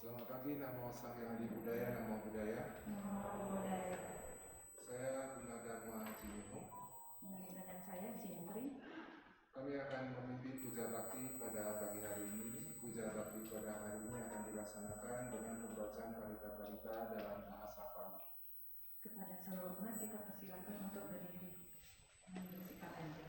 Selamat pagi, Namo Sang Hyang Adi Budaya, Namo Budaya. Saya Gunadarma Cinuhung. Dan saya Jintri. Kami akan memimpin puja bakti pada pagi hari ini. Puja bakti pada hari ini akan dilaksanakan dengan pembacaan parita-parita dalam bahasa Pali. Kepada seluruh umat kita persilakan untuk berdiri dan bersikap aja.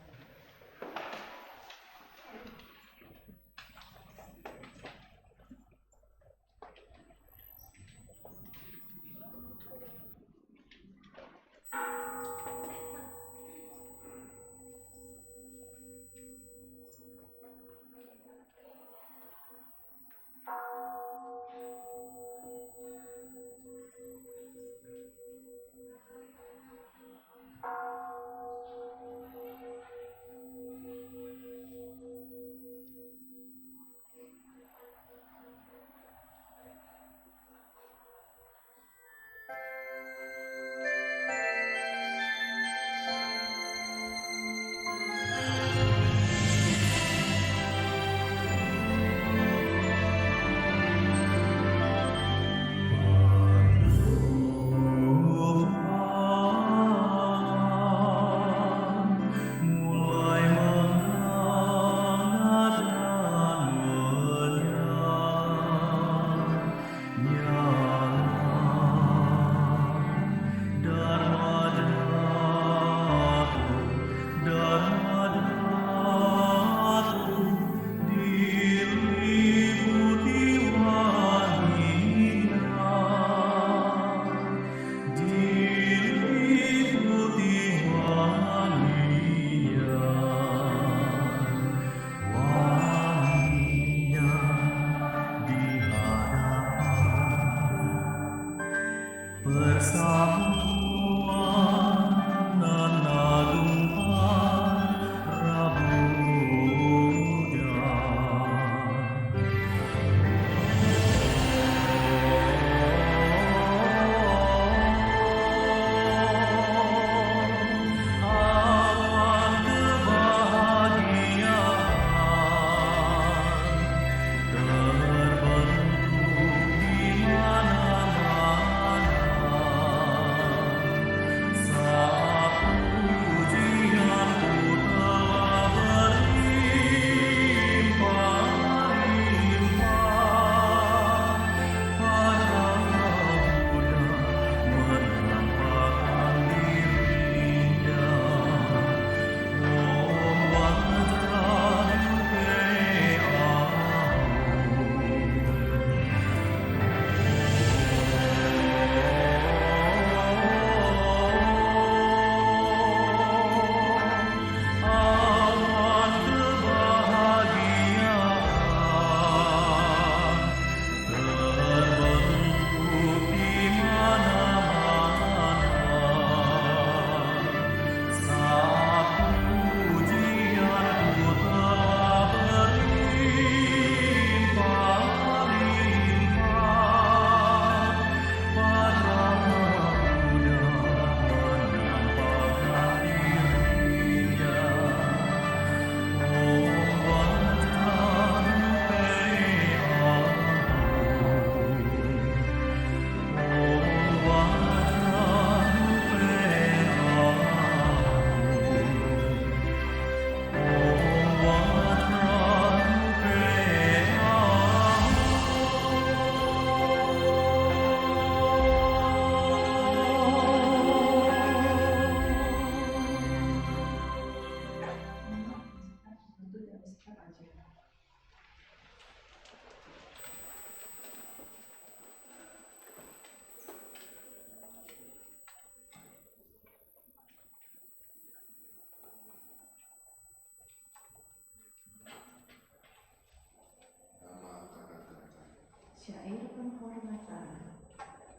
Syair penghormatan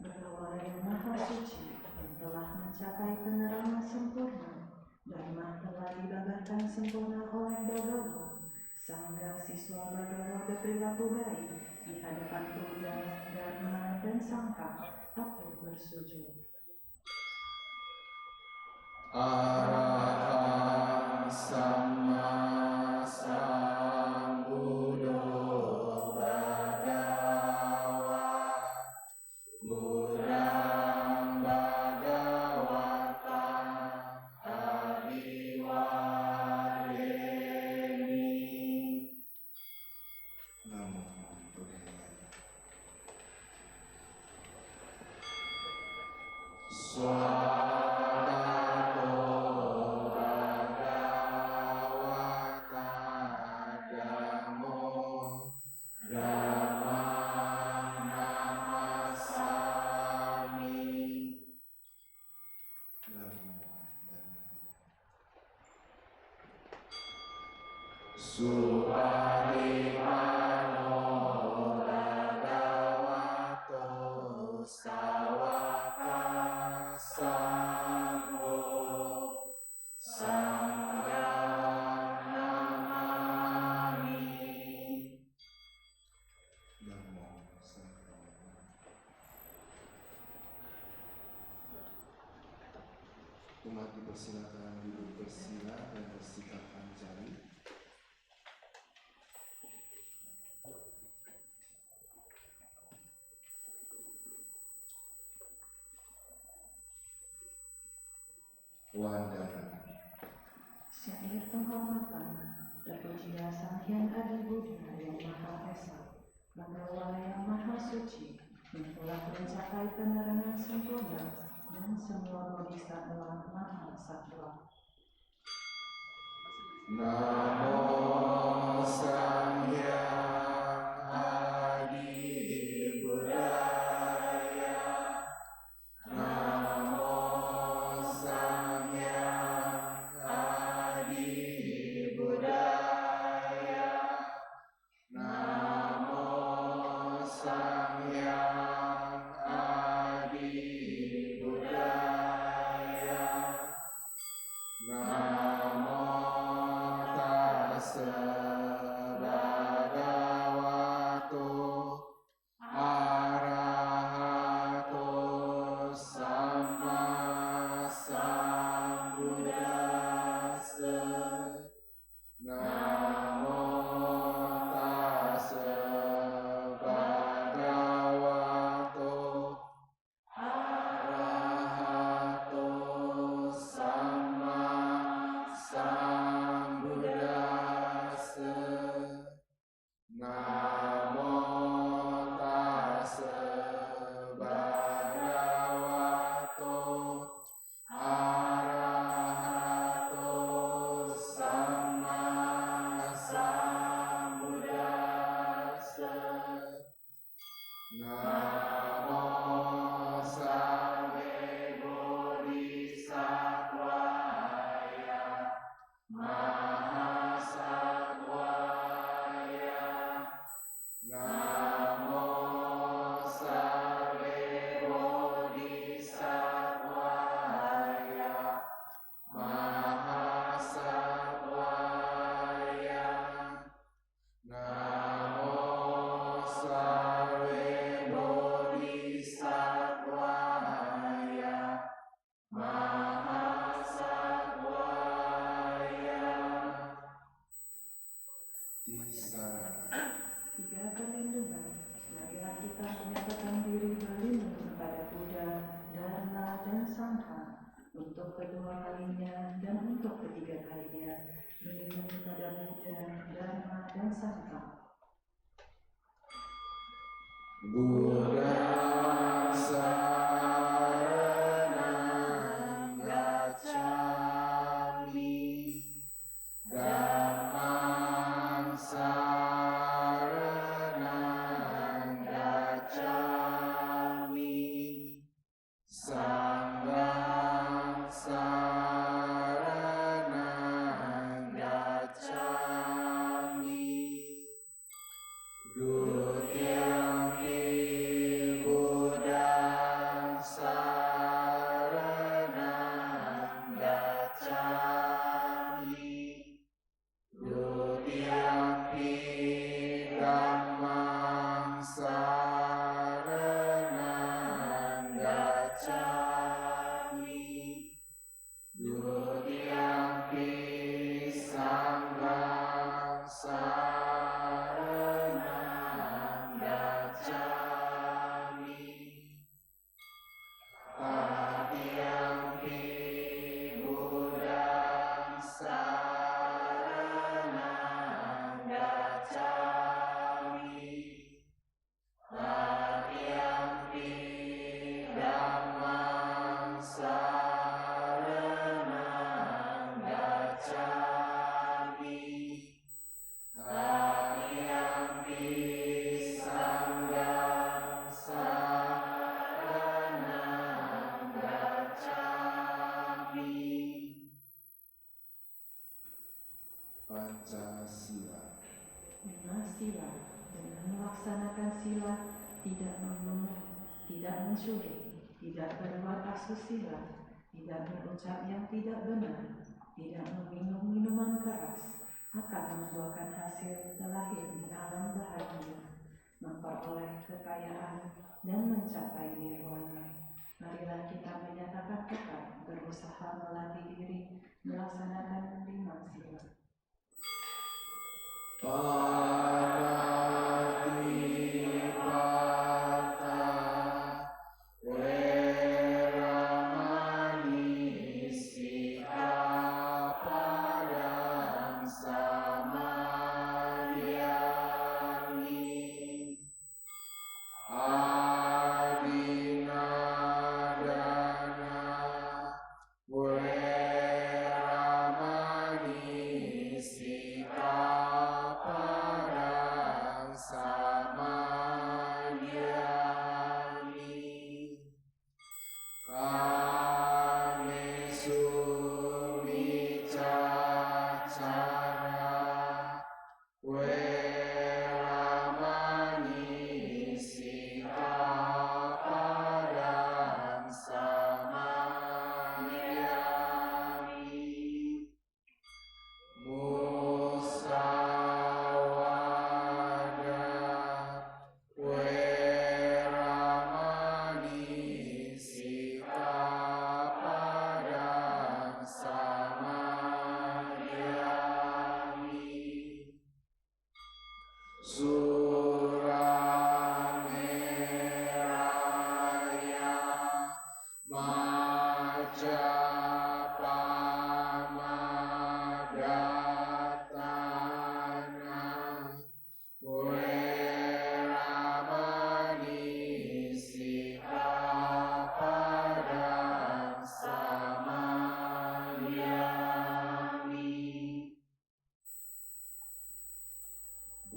berawal dari Maha Suci yang telah mencapai penerangan sempurna. Dharma telah dibabarkan sempurna oleh Bhagawa. Sangga siswa Bhagawa berperilaku baik di hadapan Buddha, Dharma, dan Sangha. Aku bersujud. Arahang Sama Sambuddho Bhagavato Suparipano Bhagavato Sawaka Sangho Sangham Namami. Namo Sampurna. Umat dipersilakan duduk bersila dan bersikap pancari. Wandana. Syair penghormatan terpujilah Sang Hyang Adi Buddha yang Maha Esa, Bhagawa yang Maha Suci, yang telah mencapai penerangan sempurna dan semua bodhisattva Maha Sattva. Namo Sang Hyang Adi Buddhaya. Namo Sang Hyang Adi Buddhaya. Namo Sang Hyang Adi Buddhaya. Namo Tassa Bhagavato Arahato Sama Sambuddhassa. Namo Tassa Bhagavato Arahato Sama Sambuddhassa. Namo Tassa Bhagavato Arahato Sama Sambuddhassa. Namo Sarve Bodhisattvaya Mahasattwaya. Namo Sarve Bodhisattvaya Mahasattwaya. Namo Sarve Bodhisattvaya Mahasattwaya. Tisarana. Tiga perlindungan. Marilah kita menyatakan diri berlindung kepada Buddha, Dharma, dan Sangha. Untuk kedua kalinya dan untuk ketiga kalinya, berlindung kepada Buddha, Dharma, dan Sangha. Buddhang saranang gacchami. Dhammang saranang gacchami. Sanghang saranang gacchami. Dutiyampi 5 sila. Dengan melaksanakan sila, tidak membunuh, tidak mencuri, tidak berbuat asusila, tidak berucap yang tidak benar, tidak meminum minuman keras, akan membuahkan hasil terlahir di alam bahagia, memperoleh kekayaan dan mencapai nirwana. Marilah kita menyatakan tekad berusaha melatih diri melaksanakan 5 sila.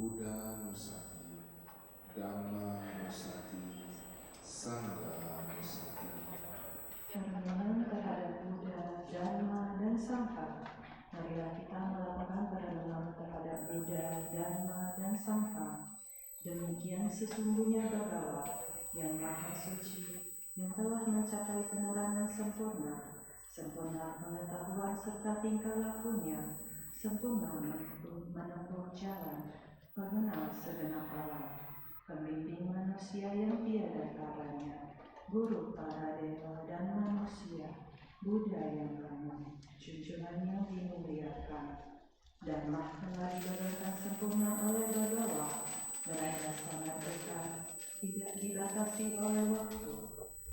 Buddha Nusati, Dhamma Nusati, Sangha Nusati. Perenungan terhadap Buddha, Dharma, dan Sangha. Marilah kita melakukan perenungan terhadap Buddha, Dharma, dan Sangha. Demikian sesungguhnya Bhagawa yang Maha Suci, yang telah mencapai penerangan sempurna, sempurna pengetahuan serta tingkah lakunya, sempurna menempuh jalan, pengenal segenap alam, pembimbing manusia yang tiada taranya, guru para dewa dan manusia, Buddha yang lama, junjungan yang dimuliakan, dan telah dibeberkan sempurna oleh Bhagawa, berada sangat dekat, tidak dibatasi oleh waktu,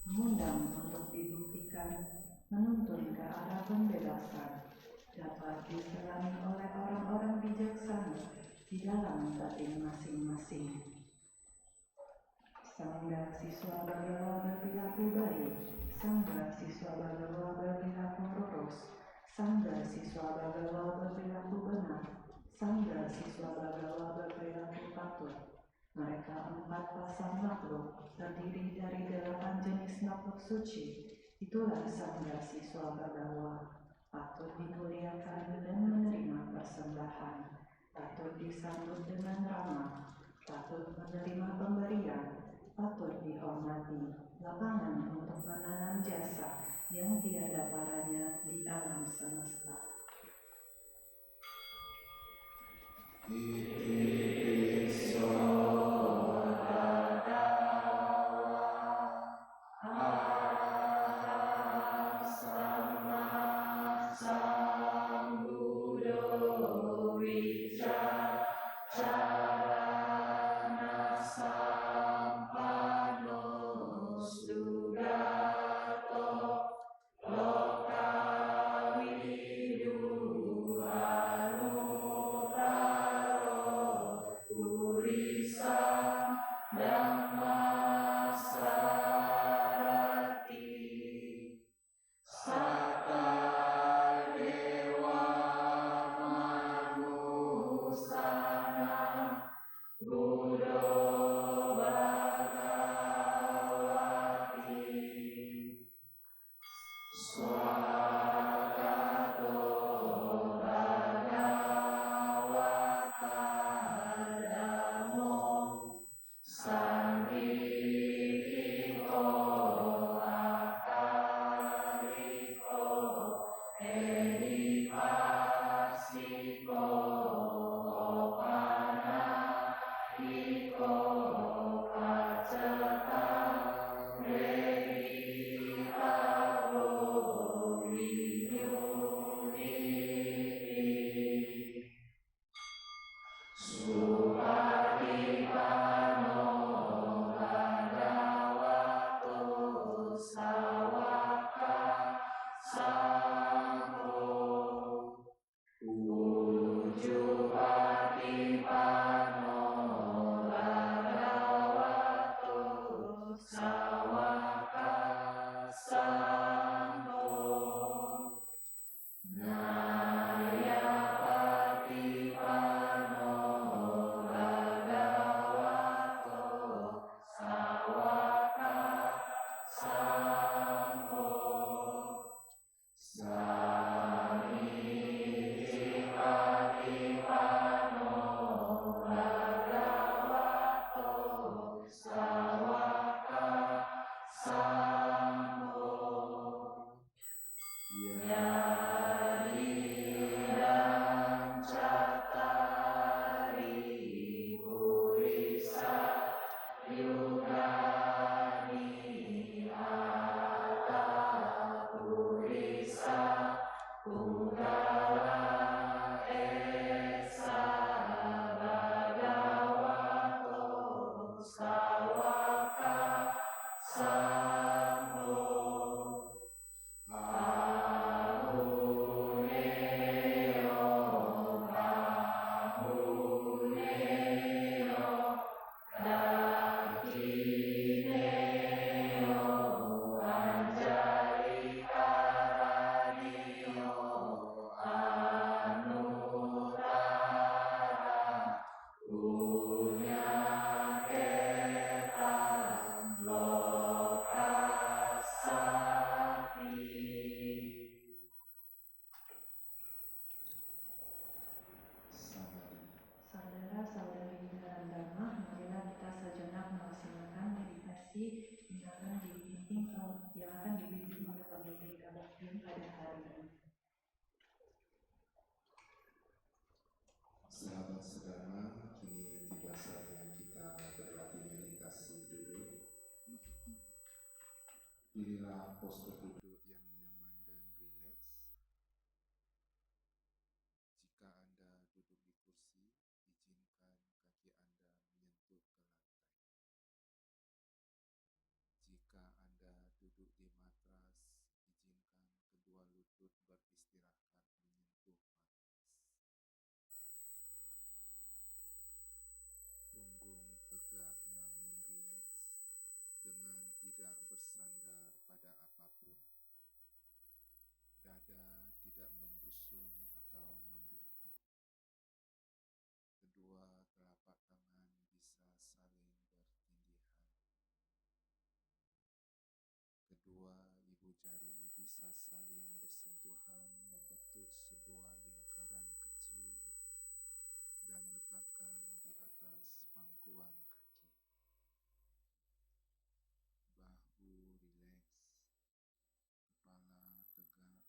mengundang untuk dibuktikan, menuntun ke arah pembebasan, dapat diselami oleh orang-orang bijaksana di dalam batin masing-masing. Sangga siswa Bhagawa berperilaku baik, Sangga siswa Bhagawa berperilaku lurus, Sangga siswa Bhagawa berperilaku benar, Sangga siswa Bhagawa berperilaku patut. Mereka 4 pasang makhluk terdiri dari 8 jenis makhluk suci. Itulah Sangga siswa Bhagawa, patut dimuliakan dan menerima persembahan, patut disambut dengan ramah, patut menerima pemberian, patut dihormati, lapangan untuk menanam jasa yang tiada taranya di alam semesta. Saudara-saudari dalam Dharma, marilah kita sejenak melaksanakan meditasi yang akan dibimbing oleh pemimpin Kabaktian pada hari ini. Sahabat sedama, kini tiba saatnya kita berlatih meditasi dulu. Pilihlah postur duduk yang nyaman dan rileks. Jika Anda duduk di kursi, izinkan kaki Anda menyentuh ke lantai. Jika Anda duduk di matras, izinkan kedua lutut beristirahat menyentuh matras. Punggung tegak namun rileks, dengan tidak bersandar pada apapun. Dada tidak membusung atau membungkuk. Kedua telapak tangan bisa saling bertindihan. Kedua ibu jari bisa saling bersentuhan membentuk sebuah lingkaran kecil dan letakkan di atas pangkuan kaki. Bahu rileks, kepala tegak.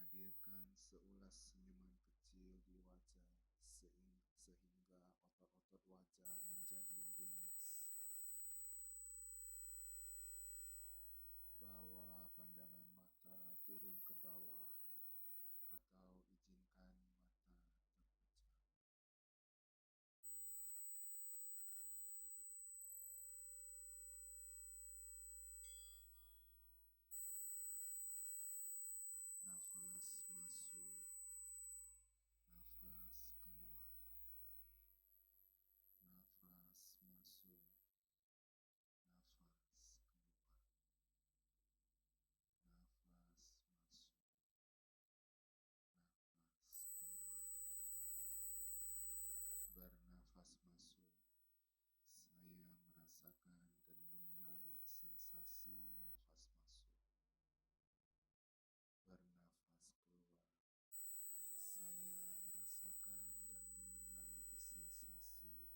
Hadirkan seulas senyuman kecil di wajah sehingga otot-otot wajah menjadi rileks. Bawa pandangan mata turun ke bawah atau izinkan mata terpejam. Nafas masuk, nafas keluar. Nafas masuk, nafas keluar. Nafas masuk, nafas keluar. Bernafas masuk, saya merasakan dan mengenali sensasi nafas masuk. Bernafas keluar, saya merasakan dan mengenali sensasi nafas keluar. Nafas masuk, nafas keluar.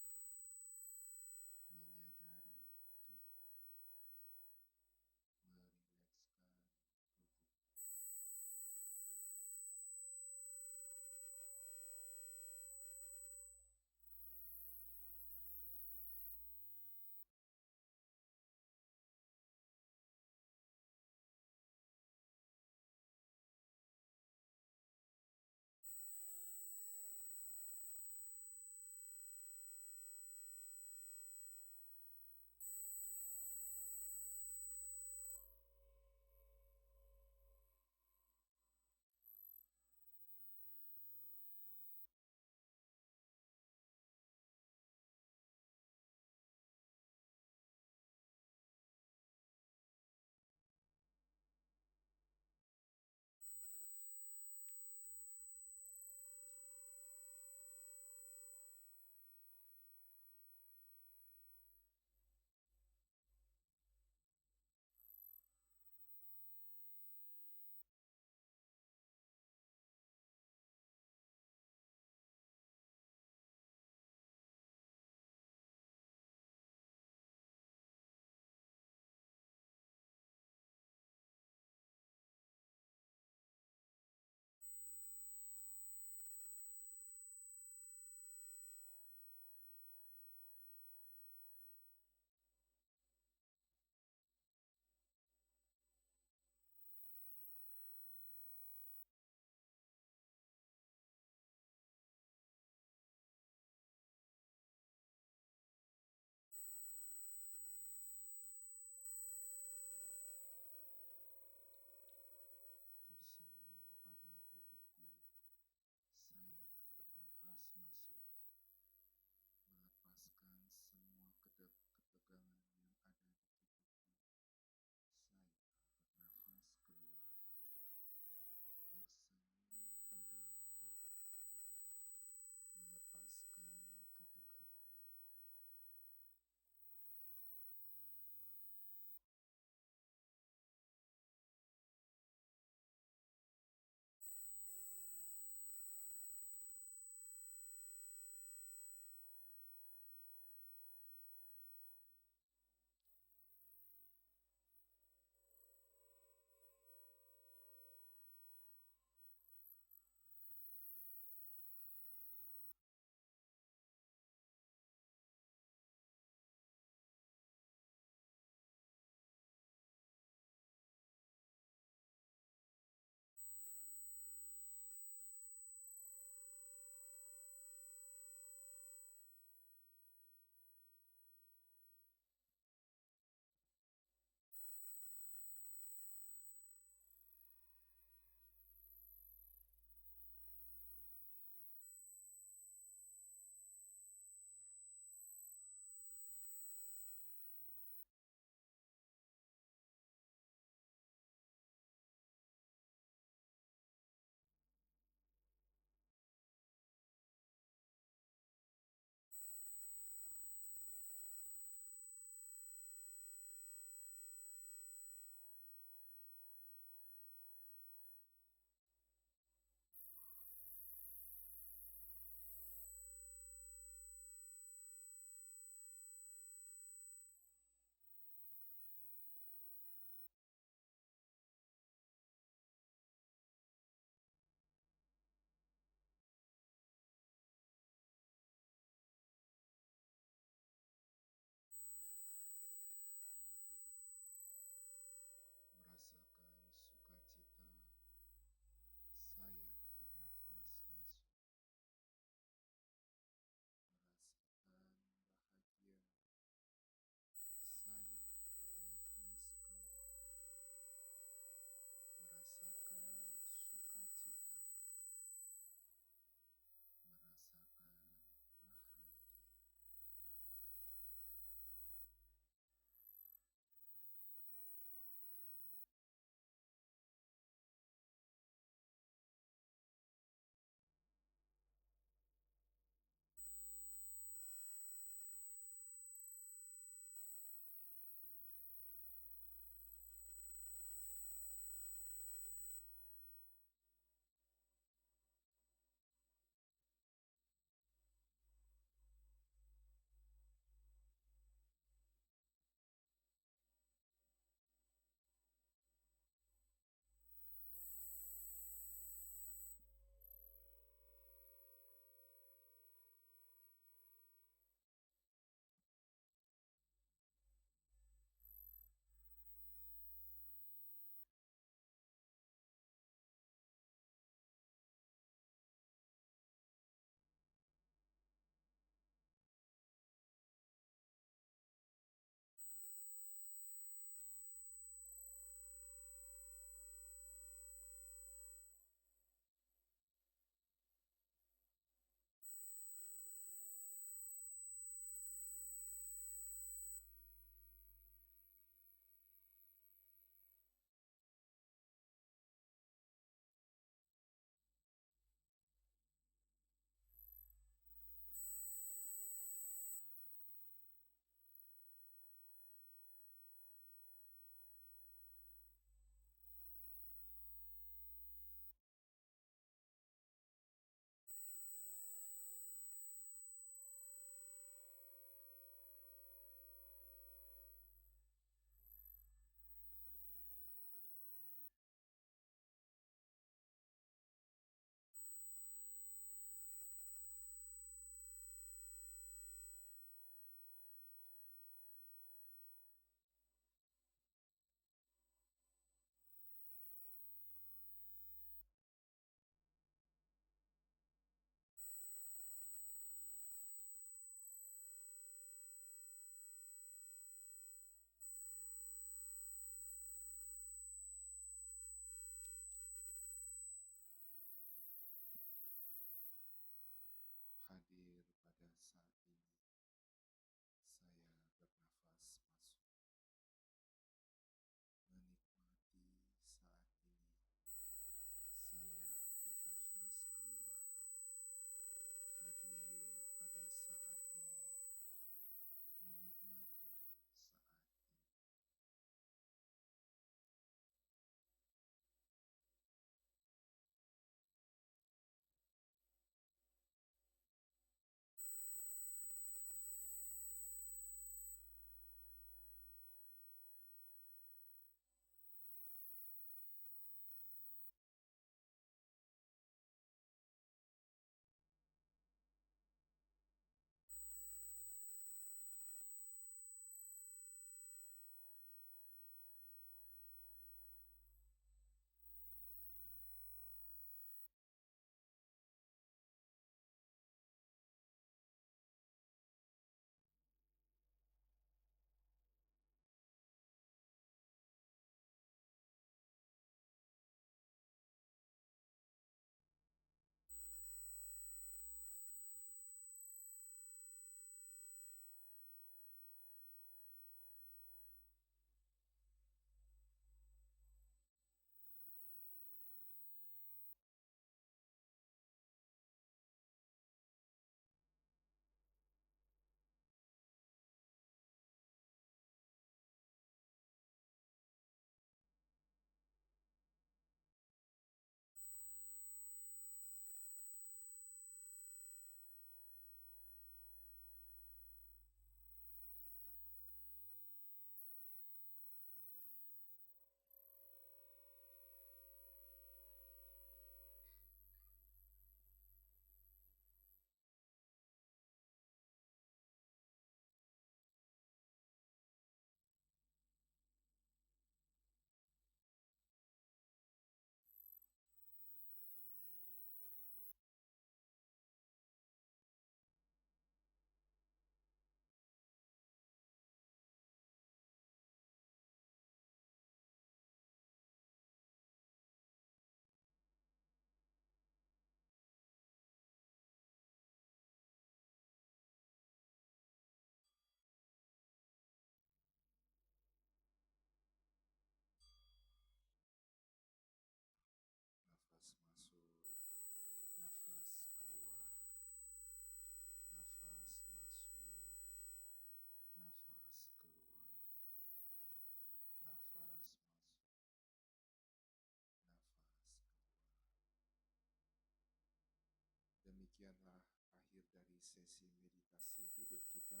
sesi meditasi duduk kita.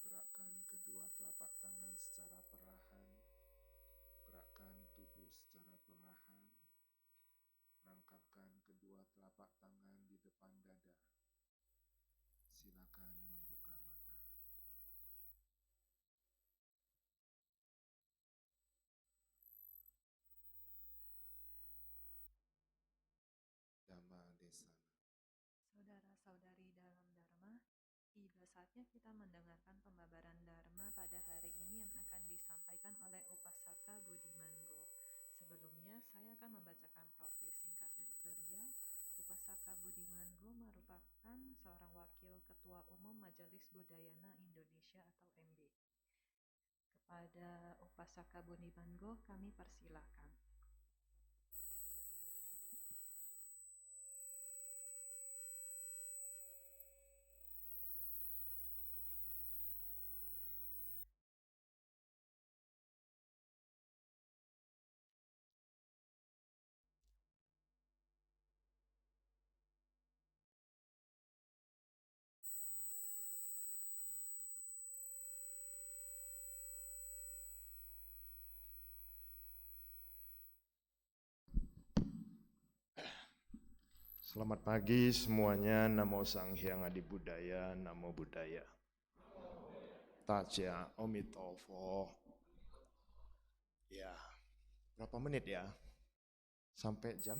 Gerakkan kedua telapak tangan secara perlahan. Gerakkan tubuh secara perlahan. Rangkapkan kedua telapak tangan di depan dada. Silakan membuka mata. Dhamma Desana. Saudara-saudari dalam Dharma, tiba saatnya kita mendengarkan pembabaran Dharma pada hari ini yang akan disampaikan oleh Upasaka Buddhimanggo. Sebelumnya, saya akan membacakan profil singkat dari beliau. Upasaka Buddhimanggo merupakan seorang wakil Ketua Umum Majelis Budayana Indonesia atau MBI. Kepada Upasaka Buddhimanggo kami persilahkan. Selamat pagi semuanya, Namo Sang Hyang Adi Budaya, Namo Buddhaya. Taja Omitofo. Ya, berapa menit ya? Sampai jam?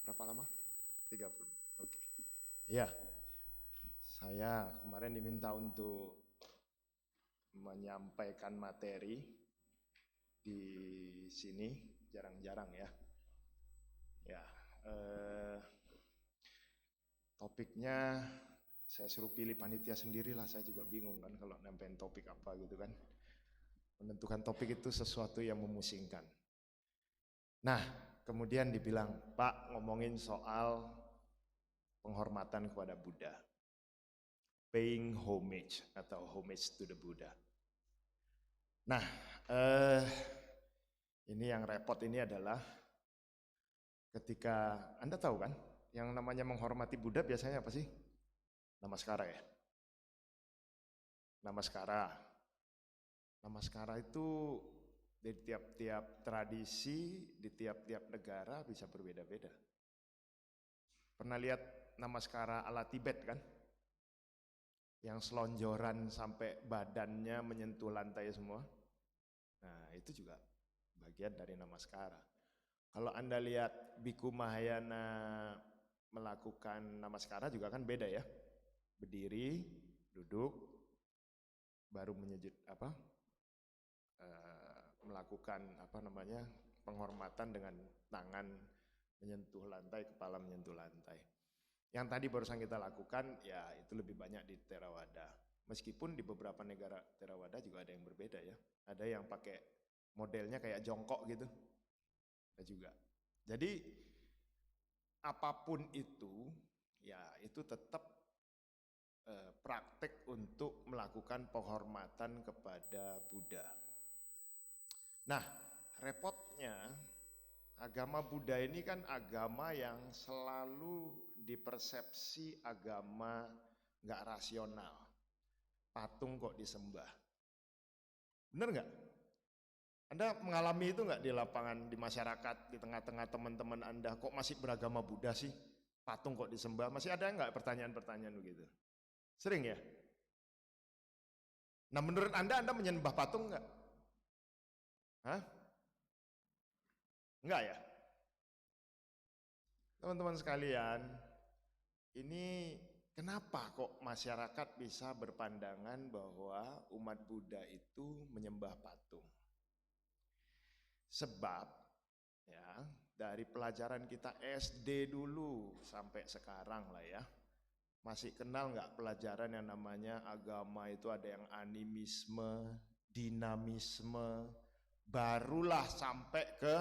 Berapa lama? 30. Oke. Ya, saya kemarin diminta untuk menyampaikan materi di sini, jarang-jarang ya. Ya, topiknya saya suruh pilih panitia sendirilah, saya juga bingung kan kalau nyampein topik apa gitu kan. Menentukan topik itu sesuatu yang memusingkan. Nah, kemudian dibilang, Pak ngomongin soal penghormatan kepada Buddha. Paying homage atau homage to the Buddha. Nah, ini yang repot ini adalah ketika, Anda tahu kan, yang namanya menghormati Buddha biasanya apa sih? Namaskara ya? Namaskara. Namaskara itu di tiap-tiap tradisi, di tiap-tiap negara bisa berbeda-beda. Pernah lihat namaskara ala Tibet kan? Yang selonjoran sampai badannya menyentuh lantai semua. Nah, itu juga bagian dari namaskara. Kalau Anda lihat Bhikkhu Mahayana melakukan namaskara juga kan beda ya. Berdiri, duduk, baru melakukan penghormatan dengan tangan menyentuh lantai, kepala menyentuh lantai. Yang tadi barusan kita lakukan ya itu lebih banyak di Theravada. Meskipun di beberapa negara Theravada juga ada yang berbeda ya. Ada yang pakai modelnya kayak jongkok gitu. Ada juga. Jadi apapun itu ya itu tetap praktek untuk melakukan penghormatan kepada Buddha. Nah, repotnya agama Buddha ini kan agama yang selalu dipersepsi agama nggak rasional. Patung kok disembah. Bener nggak? Anda mengalami itu nggak di lapangan, di masyarakat, di tengah-tengah teman-teman Anda, kok masih beragama Buddha sih? Patung kok disembah? Masih ada nggak pertanyaan-pertanyaan begitu? Sering ya? Nah menurut Anda menyembah patung nggak? Hah? Enggak ya? Teman-teman sekalian, ini kenapa kok masyarakat bisa berpandangan bahwa umat Buddha itu menyembah patung? Sebab ya dari pelajaran kita SD dulu sampai sekarang lah ya, masih kenal nggak pelajaran yang namanya agama itu ada yang animisme, dinamisme, barulah sampai ke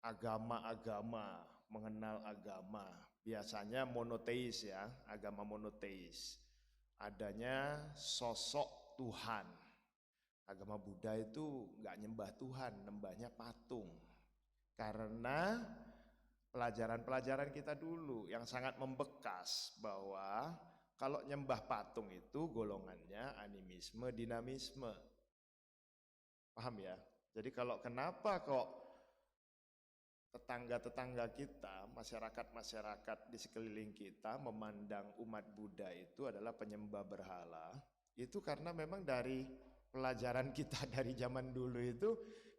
agama-agama, mengenal agama. Biasanya monoteis ya, agama monoteis. Adanya sosok Tuhan. Agama Buddha itu nggak nyembah Tuhan, nyembahnya patung. Karena pelajaran-pelajaran kita dulu yang sangat membekas bahwa kalau nyembah patung itu golongannya animisme, dinamisme. Paham ya? Jadi kalau kenapa kok tetangga-tetangga kita, masyarakat-masyarakat di sekeliling kita memandang umat Buddha itu adalah penyembah berhala, itu karena memang dari pelajaran kita dari zaman dulu itu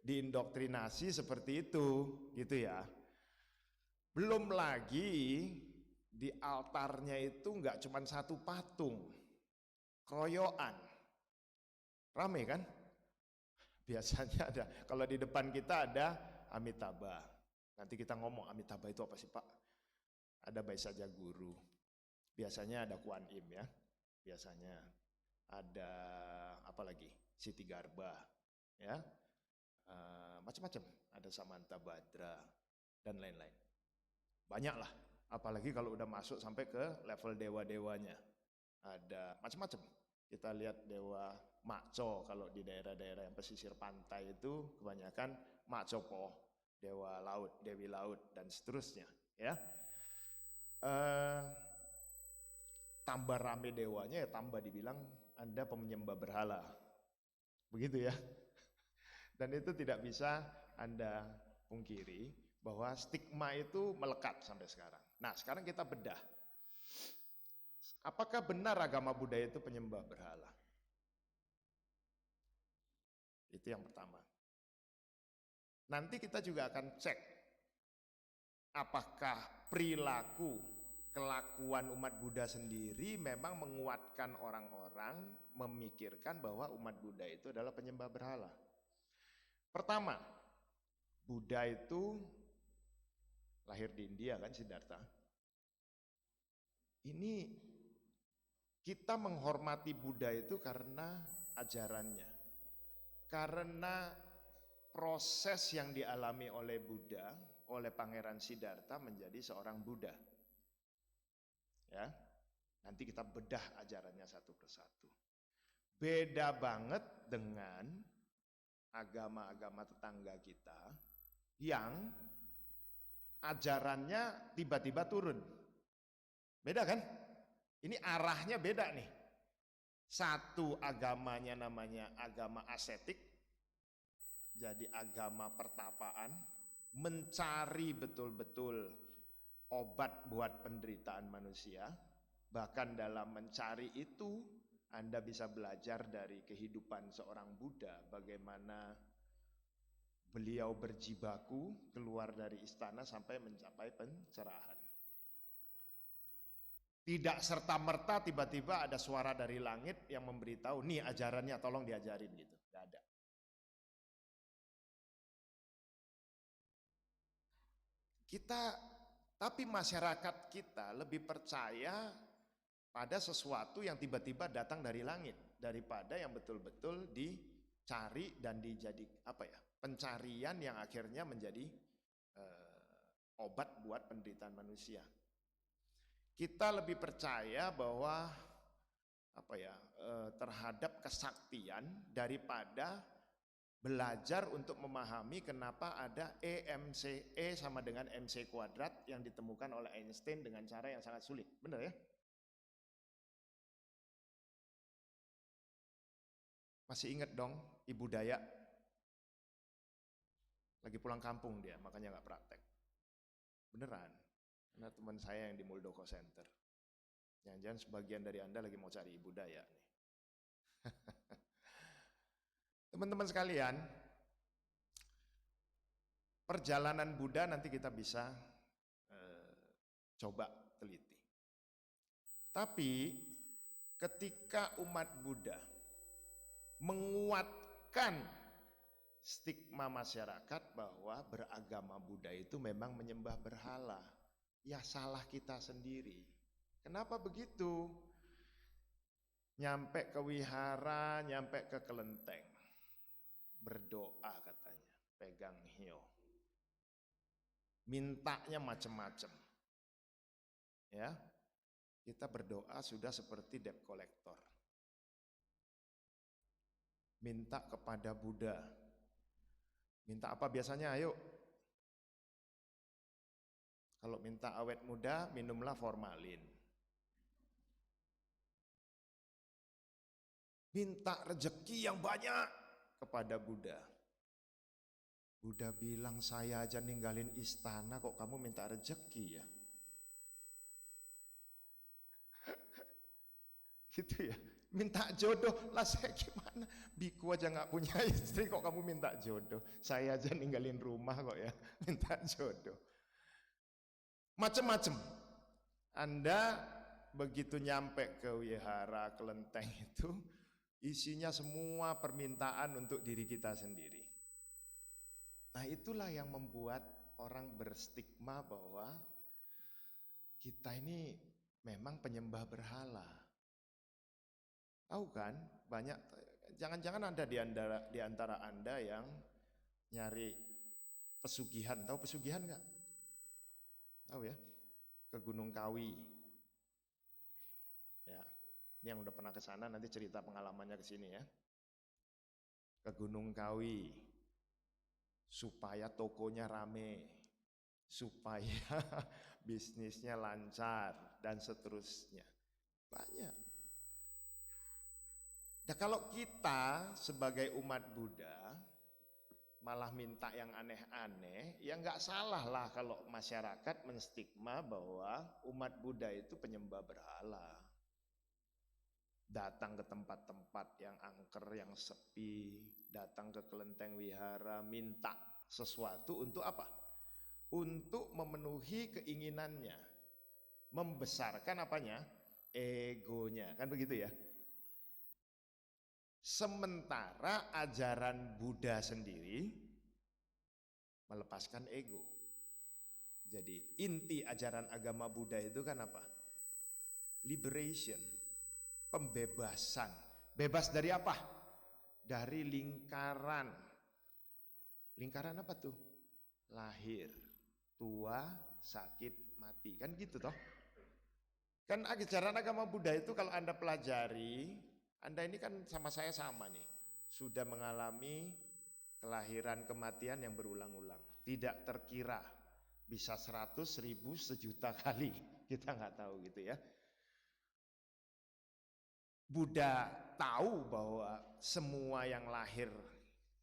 diindoktrinasi seperti itu, gitu ya. Belum lagi di altarnya itu nggak cuma satu patung, keroyokan, rame kan? Biasanya ada, kalau di depan kita ada Amitabha. Nanti kita ngomong Amitabha itu apa sih Pak? Ada Baisa Guru. Biasanya ada Kuan Im ya. Biasanya ada apa lagi? Siti Garba, ya, macam-macam. Ada Samanta Badra dan lain-lain. Banyak lah. Apalagi kalau udah masuk sampai ke level dewa-dewanya. Ada macam-macam. Kita lihat dewa Makco kalau di daerah-daerah yang pesisir pantai itu kebanyakan Makcopo, dewa laut, dewi laut dan seterusnya, ya. Tambah rame dewanya ya tambah dibilang Anda penyembah berhala. Begitu ya. Dan itu tidak bisa Anda pungkiri bahwa stigma itu melekat sampai sekarang. Nah, sekarang kita bedah. Apakah benar agama Buddha itu penyembah berhala? Itu yang pertama. Nanti kita juga akan cek apakah perilaku, kelakuan umat Buddha sendiri memang menguatkan orang-orang memikirkan bahwa umat Buddha itu adalah penyembah berhala. Pertama, Buddha itu lahir di India kan, Siddhartha. Ini kita menghormati Buddha itu karena ajarannya. Karena proses yang dialami oleh Buddha, oleh Pangeran Siddhartha menjadi seorang Buddha. Ya, nanti kita bedah ajarannya satu persatu. Beda banget dengan agama-agama tetangga kita yang ajarannya tiba-tiba turun. Beda kan? Ini arahnya beda nih. Satu agamanya namanya agama asetik, jadi agama pertapaan, mencari betul-betul obat buat penderitaan manusia. Bahkan dalam mencari itu, Anda bisa belajar dari kehidupan seorang Buddha, bagaimana beliau berjibaku keluar dari istana sampai mencapai pencerahan. Tidak serta-merta tiba-tiba ada suara dari langit yang memberitahu, nih ajarannya tolong diajarin gitu. Tidak ada. Tapi masyarakat kita lebih percaya pada sesuatu yang tiba-tiba datang dari langit daripada yang betul-betul dicari dan pencarian yang akhirnya menjadi obat buat penderitaan manusia. Kita lebih percaya bahwa terhadap kesaktian daripada belajar untuk memahami kenapa ada E sama dengan MC kuadrat yang ditemukan oleh Einstein dengan cara yang sangat sulit. Benar ya? Masih ingat dong Ibu Dayak? Lagi pulang kampung dia, makanya nggak praktek. Beneran. Karena teman saya yang di Muldoko Center. Jangan-jangan sebagian dari Anda lagi mau cari Ibu Dayak nih. Teman-teman sekalian, perjalanan Buddha nanti kita bisa coba teliti. Tapi ketika umat Buddha menguatkan stigma masyarakat bahwa beragama Buddha itu memang menyembah berhala, ya salah kita sendiri. Kenapa begitu? Nyampe ke wihara, nyampe ke kelenteng, berdoa katanya, pegang hio. Mintanya macam-macam. Ya. Kita berdoa sudah seperti debt collector. Minta kepada Buddha. Minta apa biasanya? Ayo. Kalau minta awet muda, minumlah formalin. Minta rezeki yang banyak kepada Buddha. Buddha bilang, saya aja ninggalin istana kok kamu minta rezeki ya. Gitu ya, minta jodoh lah, saya gimana, biku aja nggak punya istri kok kamu minta jodoh, saya aja ninggalin rumah kok ya minta jodoh. Macem-macem. Anda begitu nyampe ke wihara kelenteng itu, isinya semua permintaan untuk diri kita sendiri. Nah, itulah yang membuat orang berstigma bahwa kita ini memang penyembah berhala. Tahu kan, banyak, jangan-jangan ada di antara Anda yang nyari pesugihan. Tahu pesugihan nggak? Tahu ya? Ke Gunung Kawi. Ya, ini yang udah pernah ke sana nanti cerita pengalamannya ke sini ya. Ke Gunung Kawi supaya tokonya rame, supaya bisnisnya lancar dan seterusnya. Banyak. Nah, kalau kita sebagai umat Buddha malah minta yang aneh-aneh, ya nggak salah lah kalau masyarakat menstigma bahwa umat Buddha itu penyembah berhala. Datang ke tempat-tempat yang angker, yang sepi, datang ke kelenteng wihara, minta sesuatu untuk apa? Untuk memenuhi keinginannya, membesarkan apanya? Egonya, kan begitu ya? Sementara ajaran Buddha sendiri melepaskan ego. Jadi inti ajaran agama Buddha itu kan apa? Liberation, pembebasan. Bebas dari apa? Dari lingkaran. Lingkaran apa tuh? Lahir, tua, sakit, mati. Kan gitu toh? Kan ajaran agama Buddha itu kalau Anda pelajari, Anda ini kan sama saya sama nih, sudah mengalami kelahiran kematian yang berulang-ulang, tidak terkira, bisa 100, 1000, sejuta kali, kita nggak tahu gitu ya. Buddha tahu bahwa semua yang lahir,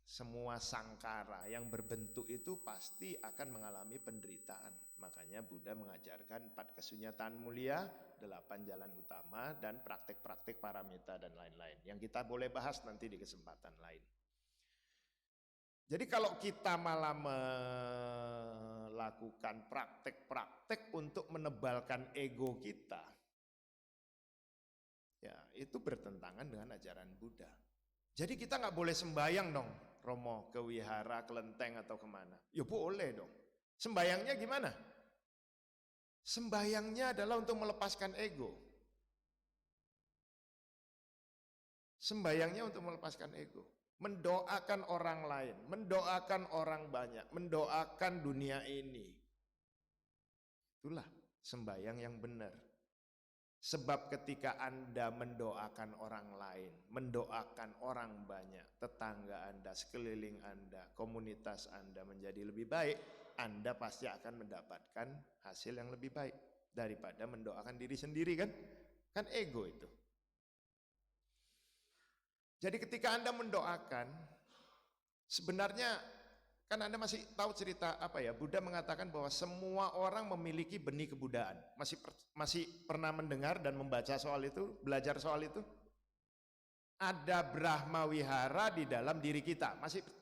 semua sangkara yang berbentuk itu pasti akan mengalami penderitaan. Makanya Buddha mengajarkan 4 kesunyataan mulia, 8 jalan utama, dan praktek-praktek paramita dan lain-lain. Yang kita boleh bahas nanti di kesempatan lain. Jadi kalau kita malah melakukan praktek-praktek untuk menebalkan ego kita, ya itu bertentangan dengan ajaran Buddha. Jadi kita nggak boleh sembahyang dong, Romo, ke wihara, kelenteng atau kemana. Ya boleh dong. Sembahyangnya gimana? Sembahyangnya adalah untuk melepaskan ego. Sembahyangnya untuk melepaskan ego. Mendoakan orang lain, mendoakan orang banyak, mendoakan dunia ini. Itulah sembahyang yang benar. Sebab ketika Anda mendoakan orang lain, mendoakan orang banyak, tetangga Anda, sekeliling Anda, komunitas Anda menjadi lebih baik, Anda pasti akan mendapatkan hasil yang lebih baik daripada mendoakan diri sendiri kan? Kan ego itu. Jadi ketika Anda mendoakan, sebenarnya kan Anda masih tahu cerita apa ya? Buddha mengatakan bahwa semua orang memiliki benih kebudayaan. Masih pernah mendengar dan membaca soal itu, belajar soal itu? Ada Brahma Wihara di dalam diri kita.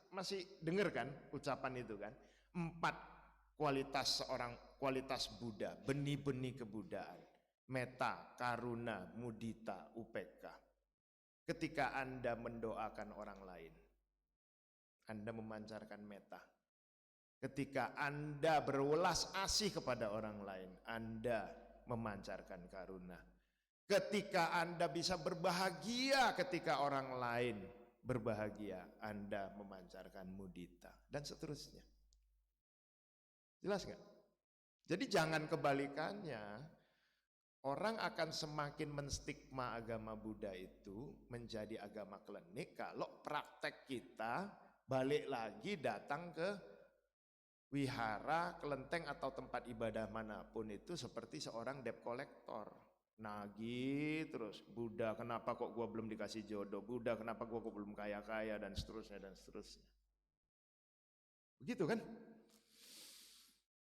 Masih dengar kan ucapan itu kan? 4 kualitas Buddha, benih-benih kebudayaan. Metta, karuna, mudita, upekka. Ketika Anda mendoakan orang lain, Anda memancarkan metta. Ketika Anda berwelas asih kepada orang lain, Anda memancarkan karuna. Ketika Anda bisa berbahagia ketika orang lain berbahagia, Anda memancarkan mudita, dan seterusnya. Jelas nggak? Jadi jangan kebalikannya, orang akan semakin menstigma agama Buddha itu menjadi agama klinik kalau praktek kita balik lagi datang ke Wihara, kelenteng atau tempat ibadah manapun itu seperti seorang debt collector. Nagih terus, Buddha kenapa kok gua belum dikasih jodoh, Buddha kenapa gua kok belum kaya-kaya, dan seterusnya dan seterusnya. Begitu kan?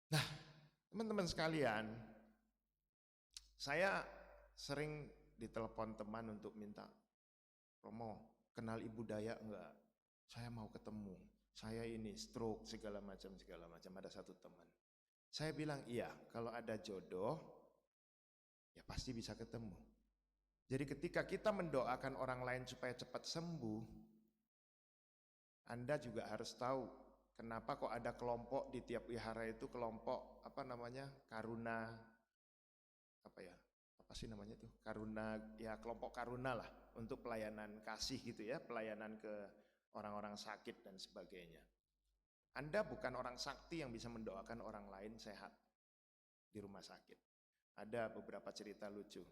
Nah, teman-teman sekalian, saya sering ditelepon teman untuk minta, Romo, kenal Ibu Daya enggak? Saya mau ketemu. Saya ini stroke segala macam. Ada satu teman. Saya bilang iya, kalau ada jodoh ya pasti bisa ketemu. Jadi ketika kita mendoakan orang lain supaya cepat sembuh, Anda juga harus tahu kenapa kok ada kelompok di tiap wihara itu, kelompok karuna, karuna, ya kelompok karuna lah, untuk pelayanan kasih gitu ya, pelayanan ke orang-orang sakit dan sebagainya. Anda bukan orang sakti yang bisa mendoakan orang lain sehat di rumah sakit. Ada beberapa cerita lucu.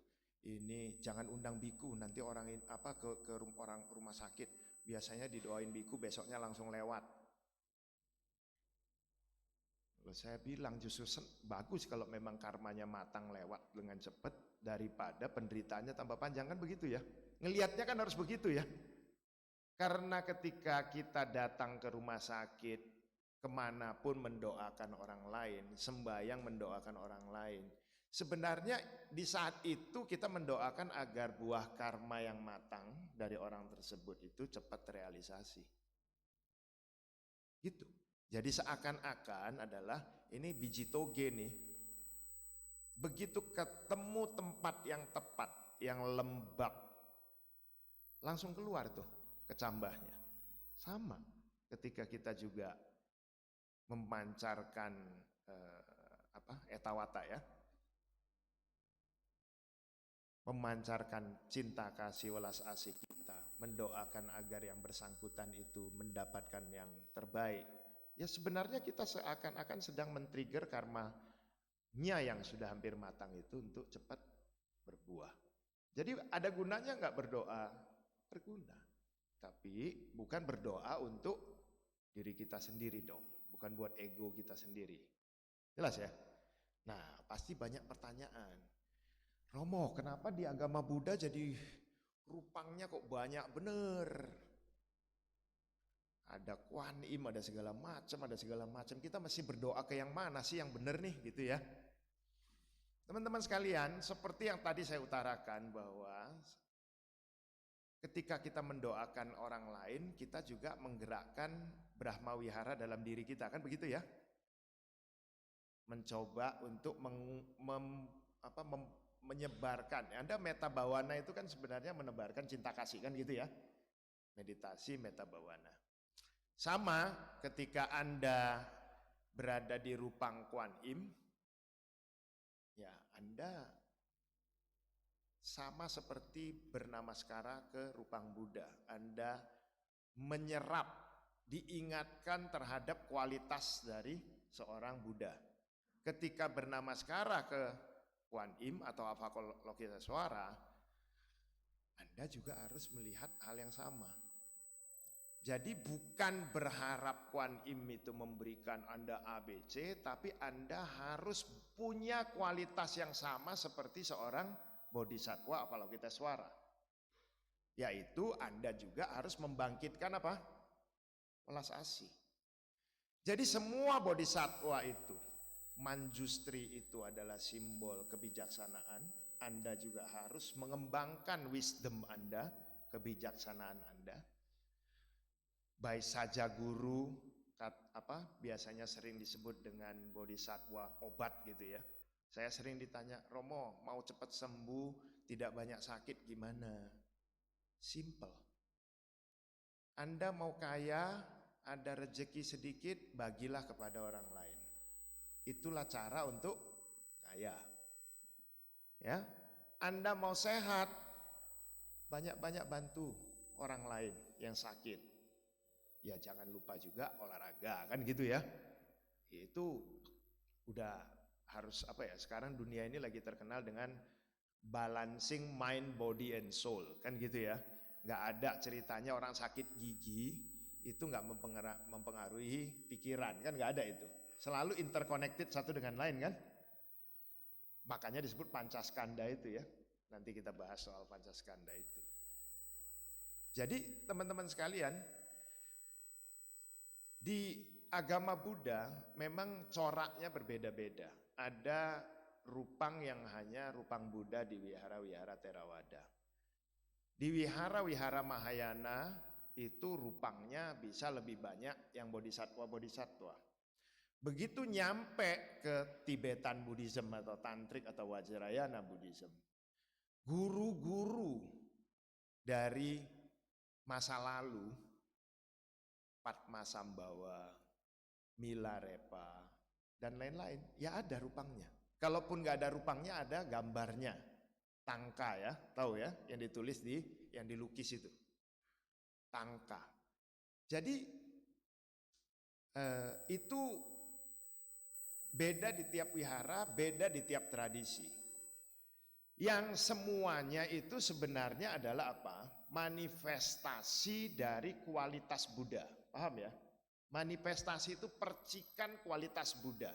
Ini jangan undang biku, nanti orang ke orang rumah sakit biasanya didoain biku, besoknya langsung lewat. Lalu saya bilang justru bagus kalau memang karmanya matang lewat dengan cepat daripada penderitaannya tambah panjang, kan begitu ya. Ngelihatnya kan harus begitu ya. Karena ketika kita datang ke rumah sakit, kemanapun mendoakan orang lain, sembahyang mendoakan orang lain, sebenarnya di saat itu kita mendoakan agar buah karma yang matang dari orang tersebut itu cepat terrealisasi. Gitu. Jadi seakan-akan adalah ini biji toge nih, begitu ketemu tempat yang tepat, yang lembab, langsung keluar tuh kecambahnya. Sama ketika kita juga memancarkan etawata ya, memancarkan cinta kasih welas asih kita, mendoakan agar yang bersangkutan itu mendapatkan yang terbaik. Ya sebenarnya kita seakan-akan sedang men-trigger karmanya yang sudah hampir matang itu untuk cepat berbuah. Jadi ada gunanya nggak berdoa? Berguna. Tapi bukan berdoa untuk diri kita sendiri dong, bukan buat ego kita sendiri. Jelas ya? Nah, pasti banyak pertanyaan. Romo, kenapa di agama Buddha jadi rupangnya kok banyak bener? Ada Kuan Im, ada segala macam. Kita mesti berdoa ke yang mana sih yang bener nih gitu ya. Teman-teman sekalian, seperti yang tadi saya utarakan bahwa ketika kita mendoakan orang lain, kita juga menggerakkan Brahma Wihara dalam diri kita, kan begitu ya? Mencoba untuk menyebarkan. Anda metta bawana itu kan sebenarnya menebarkan cinta kasih, kan gitu ya? Meditasi metta bawana. Sama ketika Anda berada di Rupang Kuan Im, ya Anda sama seperti bernamaskara ke Rupang Buddha. Anda menyerap, diingatkan terhadap kualitas dari seorang Buddha. Ketika bernamaskara ke Kuan Im atau Avalokitesvara, Anda juga harus melihat hal yang sama. Jadi bukan berharap Kuan Im itu memberikan Anda ABC, tapi Anda harus punya kualitas yang sama seperti seorang Bodhisattva Avalokitesvara. Yaitu Anda juga harus membangkitkan apa? Welas asih. Jadi semua Bodhisattva itu, Manjustri itu adalah simbol kebijaksanaan. Anda juga harus mengembangkan wisdom Anda, kebijaksanaan Anda. Baik saja guru, biasanya sering disebut dengan Bodhisattva obat gitu ya. Saya sering ditanya, Romo mau cepat sembuh, tidak banyak sakit gimana? Simple. Anda mau kaya, ada rezeki sedikit, bagilah kepada orang lain. Itulah cara untuk kaya. Ya, Anda mau sehat, banyak-banyak bantu orang lain yang sakit. Ya jangan lupa juga olahraga, kan gitu ya. Itu udah harus sekarang dunia ini lagi terkenal dengan balancing mind, body, and soul, kan gitu ya. Nggak ada ceritanya orang sakit gigi itu nggak mempengaruhi pikiran, kan nggak ada itu. Selalu interconnected satu dengan lain kan? Makanya disebut Pancaskanda itu ya. Nanti kita bahas soal Pancaskanda itu. Jadi teman-teman sekalian, di agama Buddha memang coraknya berbeda-beda. Ada rupang yang hanya rupang Buddha di wihara-wihara Theravada. Di wihara-wihara Mahayana itu rupangnya bisa lebih banyak yang bodhisattva-bodhisattva. Begitu nyampe ke Tibetan Buddhism atau Tantrik atau Vajrayana Buddhism, guru-guru dari masa lalu, Padmasambhava, Milarepa, dan lain-lain, ya ada rupangnya. Kalaupun nggak ada rupangnya, ada gambarnya. Tangka ya, tahu ya, yang ditulis yang dilukis itu. Tangka. Jadi itu beda di tiap wihara, beda di tiap tradisi. Yang semuanya itu sebenarnya adalah apa? Manifestasi dari kualitas Buddha. Paham ya? Manifestasi itu percikan kualitas Buddha.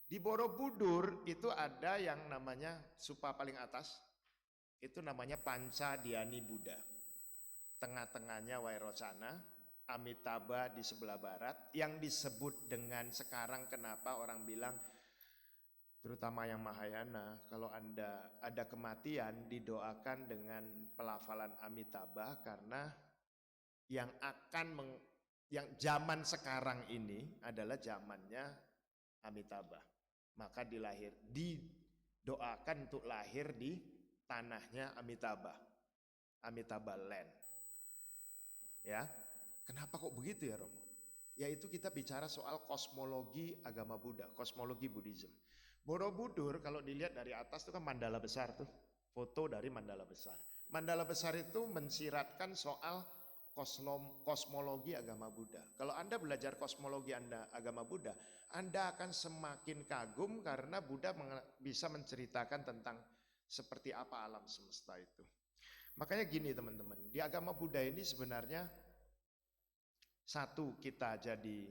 Di Borobudur itu ada yang namanya supa paling atas, itu namanya Panca Dhyani Buddha. Tengah-tengahnya Vairocana, Amitabha di sebelah barat, yang disebut dengan sekarang kenapa orang bilang, terutama yang Mahayana, kalau Anda ada kematian didoakan dengan pelafalan Amitabha, karena yang yang zaman sekarang ini adalah zamannya Amitabha. Maka didoakan untuk lahir di tanahnya Amitabha, Amitabha Land. Ya, kenapa kok begitu ya Romo? Yaitu kita bicara soal kosmologi agama Buddha, kosmologi Buddhism. Borobudur kalau dilihat dari atas itu kan mandala besar tuh, foto dari mandala besar. Mandala besar itu mensiratkan soal kosmologi agama Buddha. Kalau Anda belajar kosmologi agama Buddha, Anda akan semakin kagum karena Buddha bisa menceritakan tentang seperti apa alam semesta itu. Makanya gini teman-teman, di agama Buddha ini sebenarnya satu, kita jadi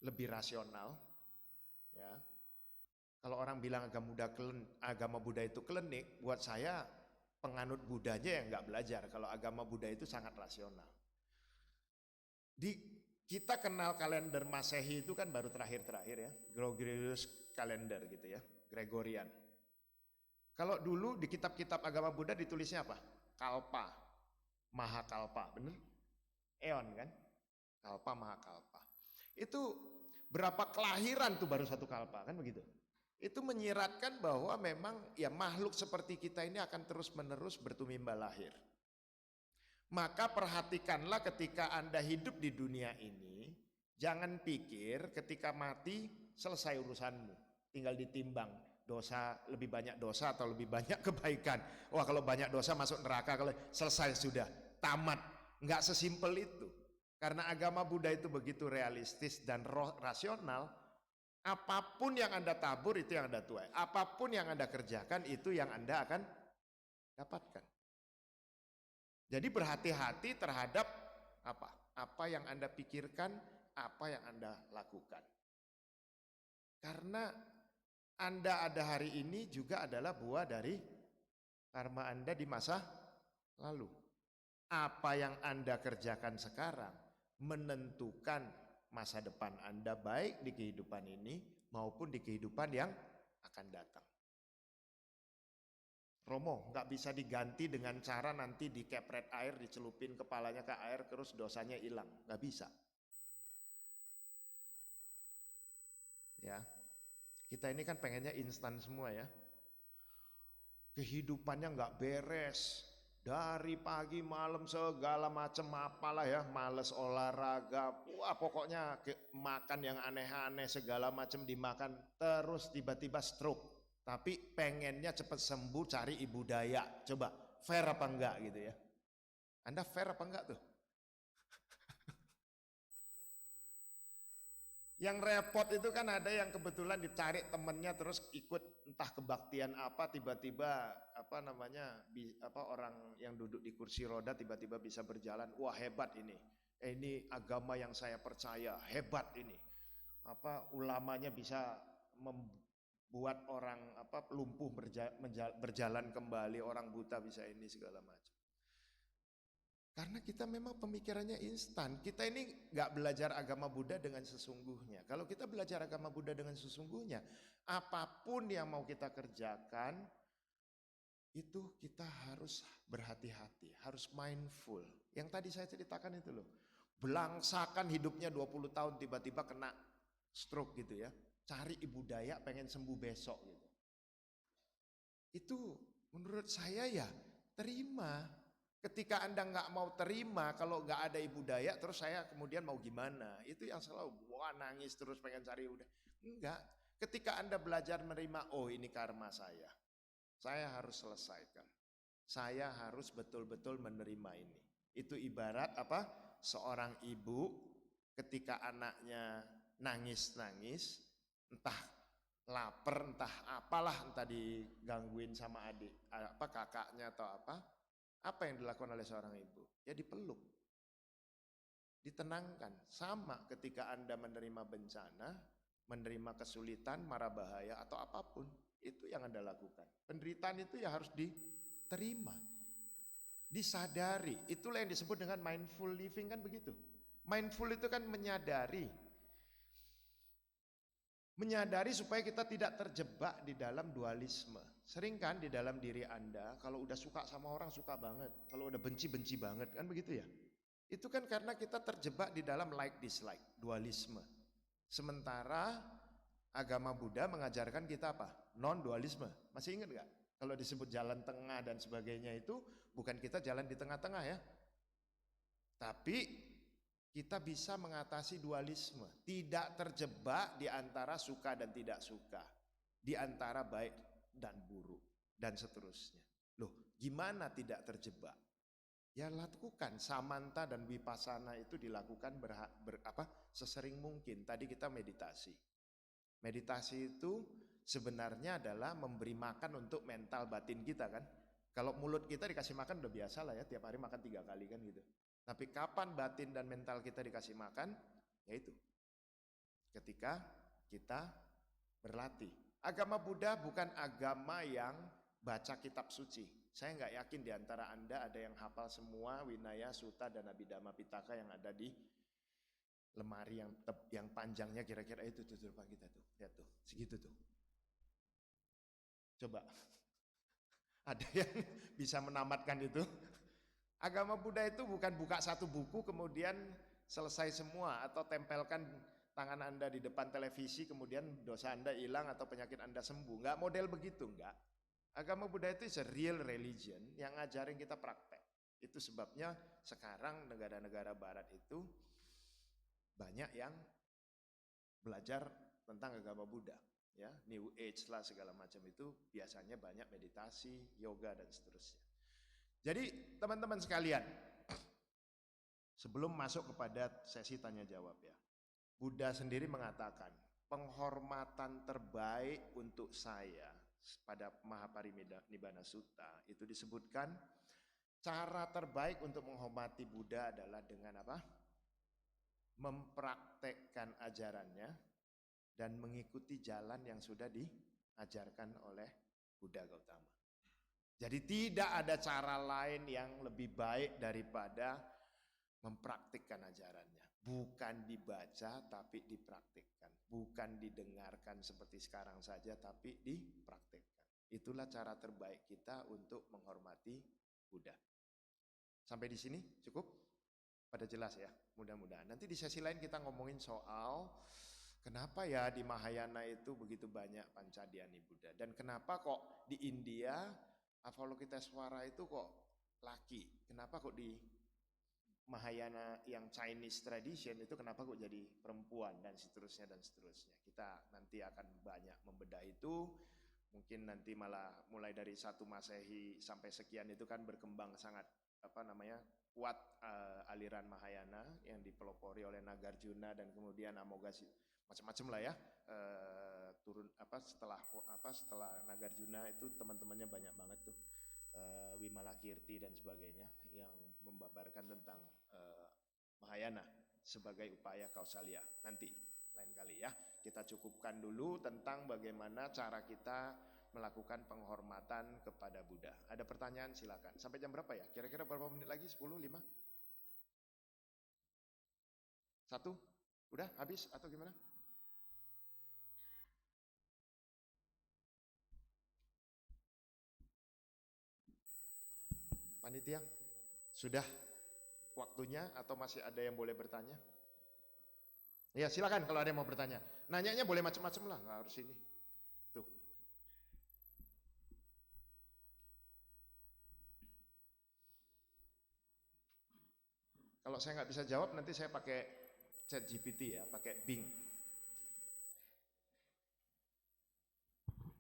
lebih rasional. Ya. Kalau orang bilang agama Buddha itu klinik, buat saya penganut Buddhanya yang nggak belajar. Kalau agama Buddha itu sangat rasional. Kita kenal kalender Masehi itu kan baru terakhir-terakhir ya, Gregorius kalender gitu ya, Gregorian. Kalau dulu di kitab-kitab agama Buddha ditulisnya apa? Kalpa, Mahakalpa, bener? Eon kan? Kalpa, Mahakalpa. Itu berapa kelahiran tuh baru satu kalpa kan begitu? Itu menyiratkan bahwa memang ya makhluk seperti kita ini akan terus-menerus bertumimba lahir. Maka perhatikanlah ketika Anda hidup di dunia ini, jangan pikir ketika mati selesai urusanmu, tinggal ditimbang dosa, lebih banyak dosa atau lebih banyak kebaikan. Wah kalau banyak dosa masuk neraka, kalau selesai sudah, tamat. Enggak sesimpel itu. Karena agama Buddha itu begitu realistis dan rasional, apapun yang Anda tabur itu yang Anda tuai. Apapun yang Anda kerjakan itu yang Anda akan dapatkan. Jadi berhati-hati terhadap apa yang Anda pikirkan, apa yang Anda lakukan. Karena Anda ada hari ini juga adalah buah dari karma Anda di masa lalu. Apa yang Anda kerjakan sekarang menentukan masa depan Anda baik di kehidupan ini maupun di kehidupan yang akan datang. Romo, nggak bisa diganti dengan cara nanti dikepret air, dicelupin kepalanya ke air, terus dosanya hilang. Nggak bisa. Ya, kita ini kan pengennya instan semua ya. Kehidupannya nggak beres. Dari pagi malam segala macam apalah ya, males olahraga. Wah pokoknya makan yang aneh-aneh segala macam dimakan. Terus tiba-tiba stroke. Tapi pengennya cepat sembuh, cari ibu daya. Coba, fair apa enggak gitu ya. Anda fair apa enggak tuh? Yang repot itu kan ada yang kebetulan dicari temennya terus ikut entah kebaktian apa, tiba-tiba orang yang duduk di kursi roda tiba-tiba bisa berjalan. Wah hebat ini. Ini agama yang saya percaya, hebat ini. ulamanya bisa membuat orang lumpuh berjalan kembali, orang buta bisa ini segala macam. Karena kita memang pemikirannya instan. Kita ini nggak belajar agama Buddha dengan sesungguhnya. Kalau kita belajar agama Buddha dengan sesungguhnya, apapun yang mau kita kerjakan, itu kita harus berhati-hati, harus mindful. Yang tadi saya ceritakan itu loh. Belangsakan hidupnya 20 tahun tiba-tiba kena stroke gitu ya. Cari ibu daya pengen sembuh besok gitu. Itu menurut saya ya terima. Ketika Anda nggak mau terima, kalau nggak ada ibu daya, terus saya kemudian mau gimana? Itu yang selalu, nangis terus pengen cari ibu daya. Enggak, ketika Anda belajar menerima, oh ini karma saya harus selesaikan. Saya harus betul-betul menerima ini. Itu ibarat seorang ibu ketika anaknya nangis-nangis, entah lapar, entah apalah, entah digangguin sama adik, kakaknya atau apa yang dilakukan oleh seorang ibu? Ya dipeluk, ditenangkan. Sama ketika Anda menerima bencana, menerima kesulitan, mara bahaya atau apapun, itu yang Anda lakukan. Penderitaan itu ya harus diterima, disadari. Itulah yang disebut dengan mindful living, kan begitu. Mindful itu kan menyadari supaya kita tidak terjebak di dalam dualisme. Sering kan di dalam diri Anda, kalau udah suka sama orang suka banget, kalau udah benci banget, kan begitu ya. Itu kan karena kita terjebak di dalam like dislike, dualisme. Sementara agama Buddha mengajarkan kita apa? Non dualisme. Masih ingat gak? Kalau disebut jalan tengah dan sebagainya itu bukan kita jalan di tengah-tengah ya. Tapi kita bisa mengatasi dualisme, tidak terjebak di antara suka dan tidak suka, di antara baik dan buruk, dan seterusnya. Loh, gimana tidak terjebak? Ya lakukan, samanta dan vipassana itu dilakukan sesering mungkin. Tadi kita meditasi. Meditasi itu sebenarnya adalah memberi makan untuk mental batin kita kan. Kalau mulut kita dikasih makan udah biasa lah ya, tiap hari makan 3 kali kan gitu. Tapi kapan batin dan mental kita dikasih makan? Yaitu ketika kita berlatih. Agama Buddha bukan agama yang baca kitab suci. Saya nggak yakin di antara Anda ada yang hafal semua Winaya, Sutta, dan Abhidhamma Pitaka yang ada di lemari yang panjangnya kira-kira itu tuh depan kita tuh. Lihat tuh, segitu tuh. Coba. Ada yang bisa menamatkan itu? Agama Buddha itu bukan buka satu buku kemudian selesai semua, atau tempelkan tangan Anda di depan televisi kemudian dosa Anda hilang atau penyakit Anda sembuh. Enggak model begitu, enggak. Agama Buddha itu is a real religion yang ngajarin kita praktek. Itu sebabnya sekarang negara-negara barat itu banyak yang belajar tentang agama Buddha. Ya, New Age lah segala macam itu biasanya banyak meditasi, yoga dan seterusnya. Jadi teman-teman sekalian, sebelum masuk kepada sesi tanya jawab ya, Buddha sendiri mengatakan penghormatan terbaik untuk saya pada Mahaparinibbana Sutta itu disebutkan cara terbaik untuk menghormati Buddha adalah dengan apa? Mempraktekkan ajarannya dan mengikuti jalan yang sudah diajarkan oleh Buddha Gautama. Jadi tidak ada cara lain yang lebih baik daripada mempraktikkan ajarannya. Bukan dibaca tapi dipraktikkan. Bukan didengarkan seperti sekarang saja tapi dipraktikkan. Itulah cara terbaik kita untuk menghormati Buddha. Sampai di sini cukup? Pada jelas ya, mudah-mudahan. Nanti di sesi lain kita ngomongin soal kenapa ya di Mahayana itu begitu banyak Pancadhyani Buddha. Dan kenapa kok di India Avalokitesvara itu kok laki? Kenapa kok di Mahayana yang Chinese tradition itu kenapa kok jadi perempuan dan seterusnya dan seterusnya. Kita nanti akan banyak membedah itu. Mungkin nanti malah mulai dari 1 Masehi sampai sekian itu kan berkembang sangat kuat aliran Mahayana yang dipelopori oleh Nagarjuna dan kemudian Amoghasiddha macam-macam lah ya. Setelah Nagarjuna itu teman-temannya banyak banget tuh. Wimalakirti dan sebagainya yang membabarkan tentang Mahayana sebagai upaya kausalya nanti. lain kali ya. Kita cukupkan dulu tentang bagaimana cara kita melakukan penghormatan kepada Buddha. Ada pertanyaan silakan. Sampai jam berapa ya? Kira-kira berapa menit lagi? 10, 5? 1? Udah habis atau gimana? Panitia, sudah waktunya atau masih ada yang boleh bertanya? Ya silakan kalau ada yang mau bertanya. Nanyanya boleh macam-macam lah, nggak harus ini. Tuh. Kalau saya nggak bisa jawab, nanti saya pakai ChatGPT ya, pakai Bing.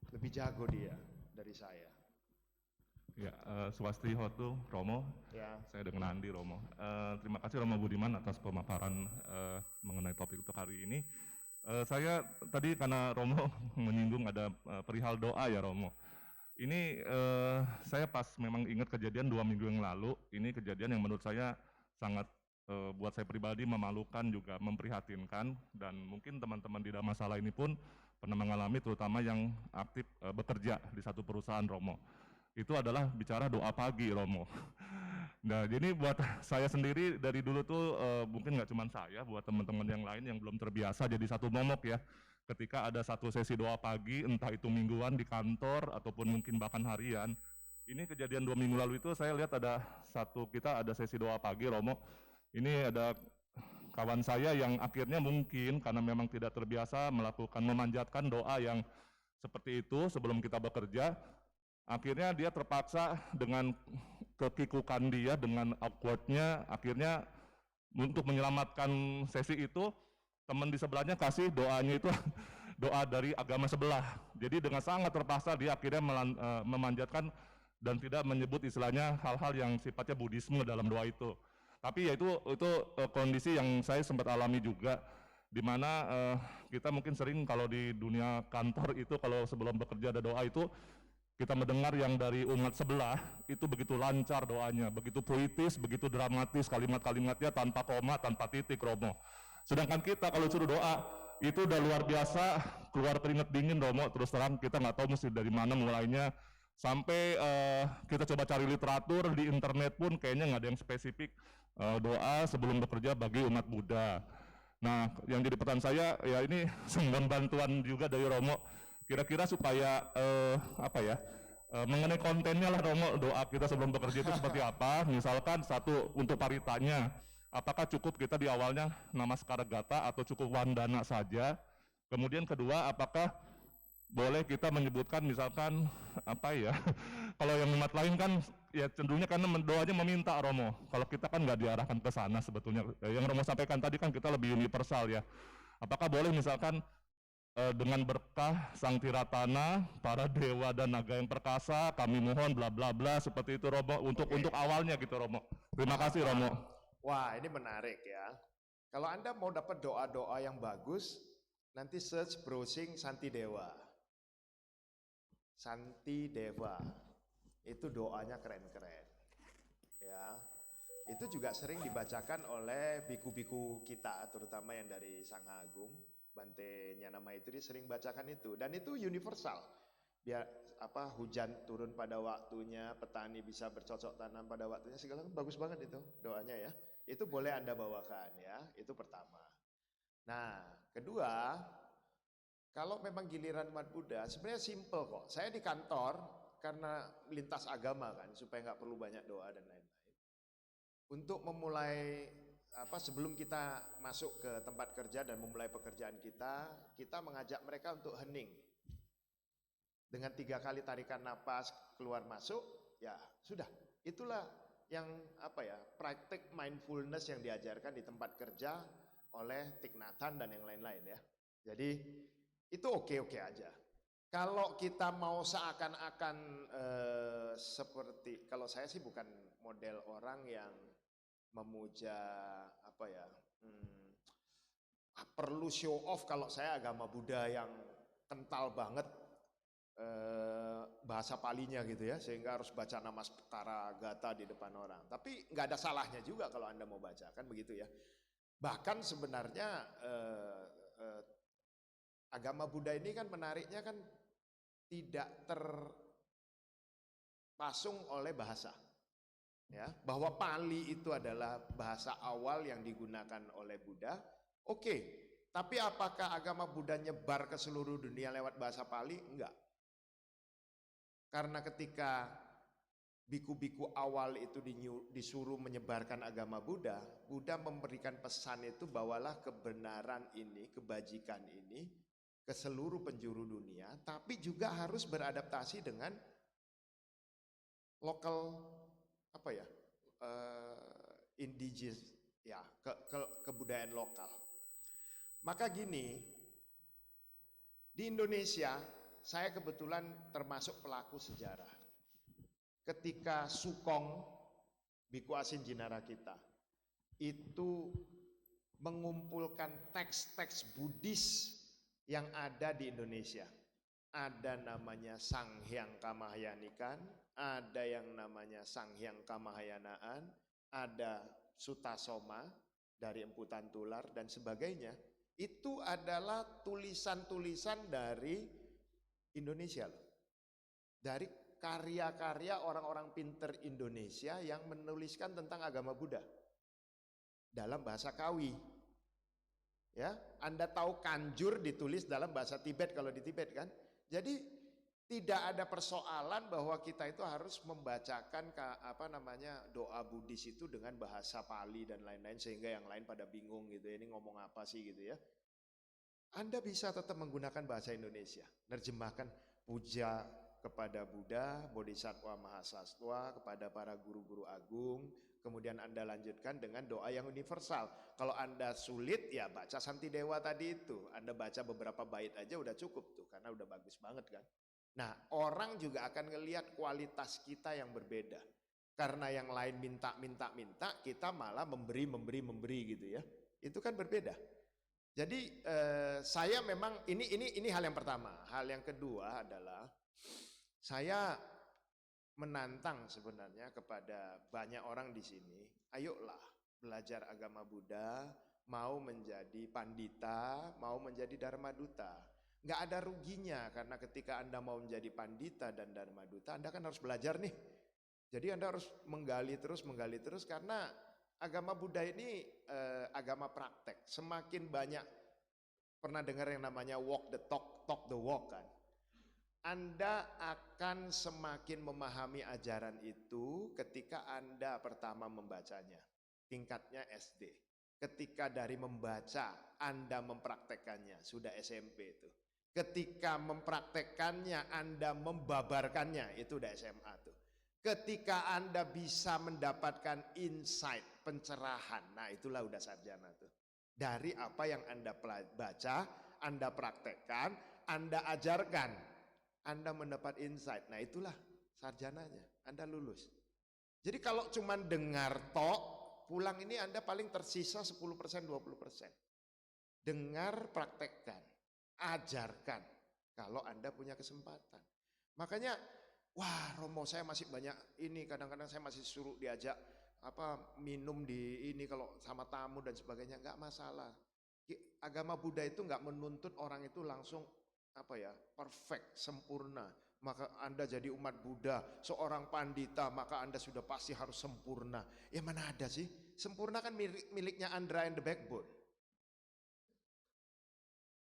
Lebih jago dia dari saya. Ya, Swastihotu Romo, Ya. saya dengan Andi Romo. Terima kasih Romo Budiman atas pemaparan mengenai topik untuk hari ini. Saya tadi karena Romo menyinggung ada perihal doa ya Romo. Ini saya pas memang ingat kejadian 2 minggu yang lalu, ini kejadian yang menurut saya sangat buat saya pribadi memalukan juga memprihatinkan, dan mungkin teman-teman di dalam masalah ini pun pernah mengalami, terutama yang aktif bekerja di satu perusahaan Romo. Itu adalah bicara doa pagi Romo. Nah jadi buat saya sendiri dari dulu tuh mungkin nggak cuma saya, buat teman-teman yang lain yang belum terbiasa jadi satu momok ya. Ketika ada satu sesi doa pagi, entah itu mingguan di kantor ataupun mungkin bahkan harian. Ini kejadian 2 minggu lalu itu saya lihat ada sesi doa pagi Romo. Ini ada kawan saya yang akhirnya mungkin karena memang tidak terbiasa memanjatkan doa yang seperti itu sebelum kita bekerja. Akhirnya dia terpaksa dengan kekikukan dia, dengan awkwardnya, akhirnya untuk menyelamatkan sesi itu, teman di sebelahnya kasih doanya itu doa dari agama sebelah. Jadi dengan sangat terpaksa dia akhirnya memanjatkan dan tidak menyebut istilahnya hal-hal yang sifatnya Buddhisme dalam doa itu. Tapi ya itu kondisi yang saya sempat alami juga, di mana kita mungkin sering kalau di dunia kantor itu kalau sebelum bekerja ada doa itu, kita mendengar yang dari umat sebelah itu begitu lancar doanya, begitu puitis, begitu dramatis kalimat-kalimatnya tanpa koma, tanpa titik Romo. Sedangkan kita kalau suruh doa itu udah luar biasa, keluar keringet dingin Romo, terus terang kita nggak tahu mesti dari mana mulainya. Sampai kita coba cari literatur di internet pun kayaknya nggak ada yang spesifik doa sebelum bekerja bagi umat Buddha. Nah yang jadi pertanyaan saya ya ini sumber bantuan juga dari Romo. Kira-kira supaya mengenai kontennya lah Romo, doa kita sebelum bekerja itu seperti apa? Misalkan satu untuk paritanya, apakah cukup kita di awalnya namaskara gata atau cukup wandana saja? Kemudian kedua, apakah boleh kita menyebutkan misalkan kalau yang umat lain kan ya cenderungnya karena doanya meminta Romo. Kalau kita kan nggak diarahkan ke sana sebetulnya. Yang Romo sampaikan tadi kan kita lebih universal ya. Apakah boleh misalkan dengan berkah Sang Tiratana, para dewa dan naga yang perkasa, kami mohon bla bla bla seperti itu Romo untuk awalnya gitu Romo. Terima kasih Romo. Wah ini menarik ya. Kalau Anda mau dapat doa-doa yang bagus, nanti search browsing Santi Dewa. Santi Dewa, itu doanya keren-keren. Ya, itu juga sering dibacakan oleh biku-biku kita, terutama yang dari Sangha Agung. Bante Nyanama itu dia sering bacakan itu, dan itu universal. Biar hujan turun pada waktunya, petani bisa bercocok tanam pada waktunya, segala bagus banget itu doanya ya. Itu boleh Anda bawakan ya, itu pertama. Nah, kedua, kalau memang giliran umat Buddha, sebenarnya simple kok. Saya di kantor karena lintas agama kan, supaya nggak perlu banyak doa dan lain-lain. Untuk memulai sebelum kita masuk ke tempat kerja dan memulai pekerjaan kita mengajak mereka untuk hening. Dengan 3 kali tarikan napas keluar masuk, ya sudah. Itulah yang praktik mindfulness yang diajarkan di tempat kerja oleh Thich Nhat Hanh dan yang lain-lain ya. Jadi itu oke-oke aja. Kalau kita mau seakan-akan seperti, kalau saya sih bukan model orang yang memuja perlu show off kalau saya agama Buddha yang kental banget bahasa palinya gitu ya, sehingga harus baca namaskara gata di depan orang. Tapi nggak ada salahnya juga kalau Anda mau baca, kan begitu ya. Bahkan sebenarnya agama Buddha ini kan menariknya kan tidak terpasung oleh bahasa. Ya, bahwa Pali itu adalah bahasa awal yang digunakan oleh Buddha. Oke, tapi apakah agama Buddha nyebar ke seluruh dunia lewat bahasa Pali? Enggak. Karena ketika biku-biku awal itu disuruh menyebarkan agama Buddha, Buddha memberikan pesan itu, bawalah kebenaran ini, kebajikan ini ke seluruh penjuru dunia, tapi juga harus beradaptasi dengan lokal indigenous, ya, kebudayaan lokal. Maka gini, di Indonesia saya kebetulan termasuk pelaku sejarah. Ketika Sukong, Biku Asin Jinara kita, itu mengumpulkan teks-teks Buddhis yang ada di Indonesia. Ada namanya Sanghyang Kamahayanikan, ada yang namanya Sanghyang Kamahayanaan, ada Sutasoma dari Emputan Tular dan sebagainya. Itu adalah tulisan-tulisan dari Indonesia loh. Dari karya-karya orang-orang pinter Indonesia yang menuliskan tentang agama Buddha dalam bahasa Kawi. Ya, Anda tahu Kanjur ditulis dalam bahasa Tibet kalau di Tibet kan? Jadi tidak ada persoalan bahwa kita itu harus membacakan doa Buddhis itu dengan bahasa Pali dan lain-lain sehingga yang lain pada bingung gitu ya, ini ngomong apa sih gitu ya. Anda bisa tetap menggunakan bahasa Indonesia, nerjemahkan puja kepada Buddha, Bodhisattva Mahasattva, kepada para guru-guru agung, kemudian Anda lanjutkan dengan doa yang universal. Kalau Anda sulit ya baca Santidewa tadi itu, Anda baca beberapa bait aja udah cukup tuh, karena udah bagus banget kan. Nah, orang juga akan ngelihat kualitas kita yang berbeda. Karena yang lain minta, kita malah memberi gitu ya. Itu kan berbeda. Jadi saya memang ini hal yang pertama. Hal yang kedua adalah saya menantang sebenarnya kepada banyak orang di sini, ayolah belajar agama Buddha, mau menjadi pandita, mau menjadi dharma duta. Nggak ada ruginya karena ketika Anda mau menjadi pandita dan dharma duta, Anda kan harus belajar nih. Jadi Anda harus menggali terus karena agama Buddha ini agama praktek. Semakin banyak, pernah dengar yang namanya walk the talk, talk the walk kan? Anda akan semakin memahami ajaran itu ketika Anda pertama membacanya. Tingkatnya SD. Ketika dari membaca Anda mempraktekannya, sudah SMP itu. Ketika mempraktekannya Anda membabarkannya, itu udah SMA tuh. Ketika Anda bisa mendapatkan insight, pencerahan, nah itulah udah sarjana tuh. Dari apa yang Anda baca, Anda praktekkan, Anda ajarkan, Anda mendapat insight. Nah itulah sarjananya, Anda lulus. Jadi kalau cuma dengar tok, pulang ini Anda paling tersisa 10%, 20%. Dengar, praktekkan, ajarkan kalau Anda punya kesempatan. Makanya, wah Romo saya masih banyak ini, kadang-kadang saya masih suruh diajak minum di ini kalau sama tamu dan sebagainya, enggak masalah. Agama Buddha itu enggak menuntut orang itu langsung perfect, sempurna. Maka Anda jadi umat Buddha, seorang pandita, maka Anda sudah pasti harus sempurna. Ya mana ada sih? Sempurna kan miliknya Andra and the Backbone.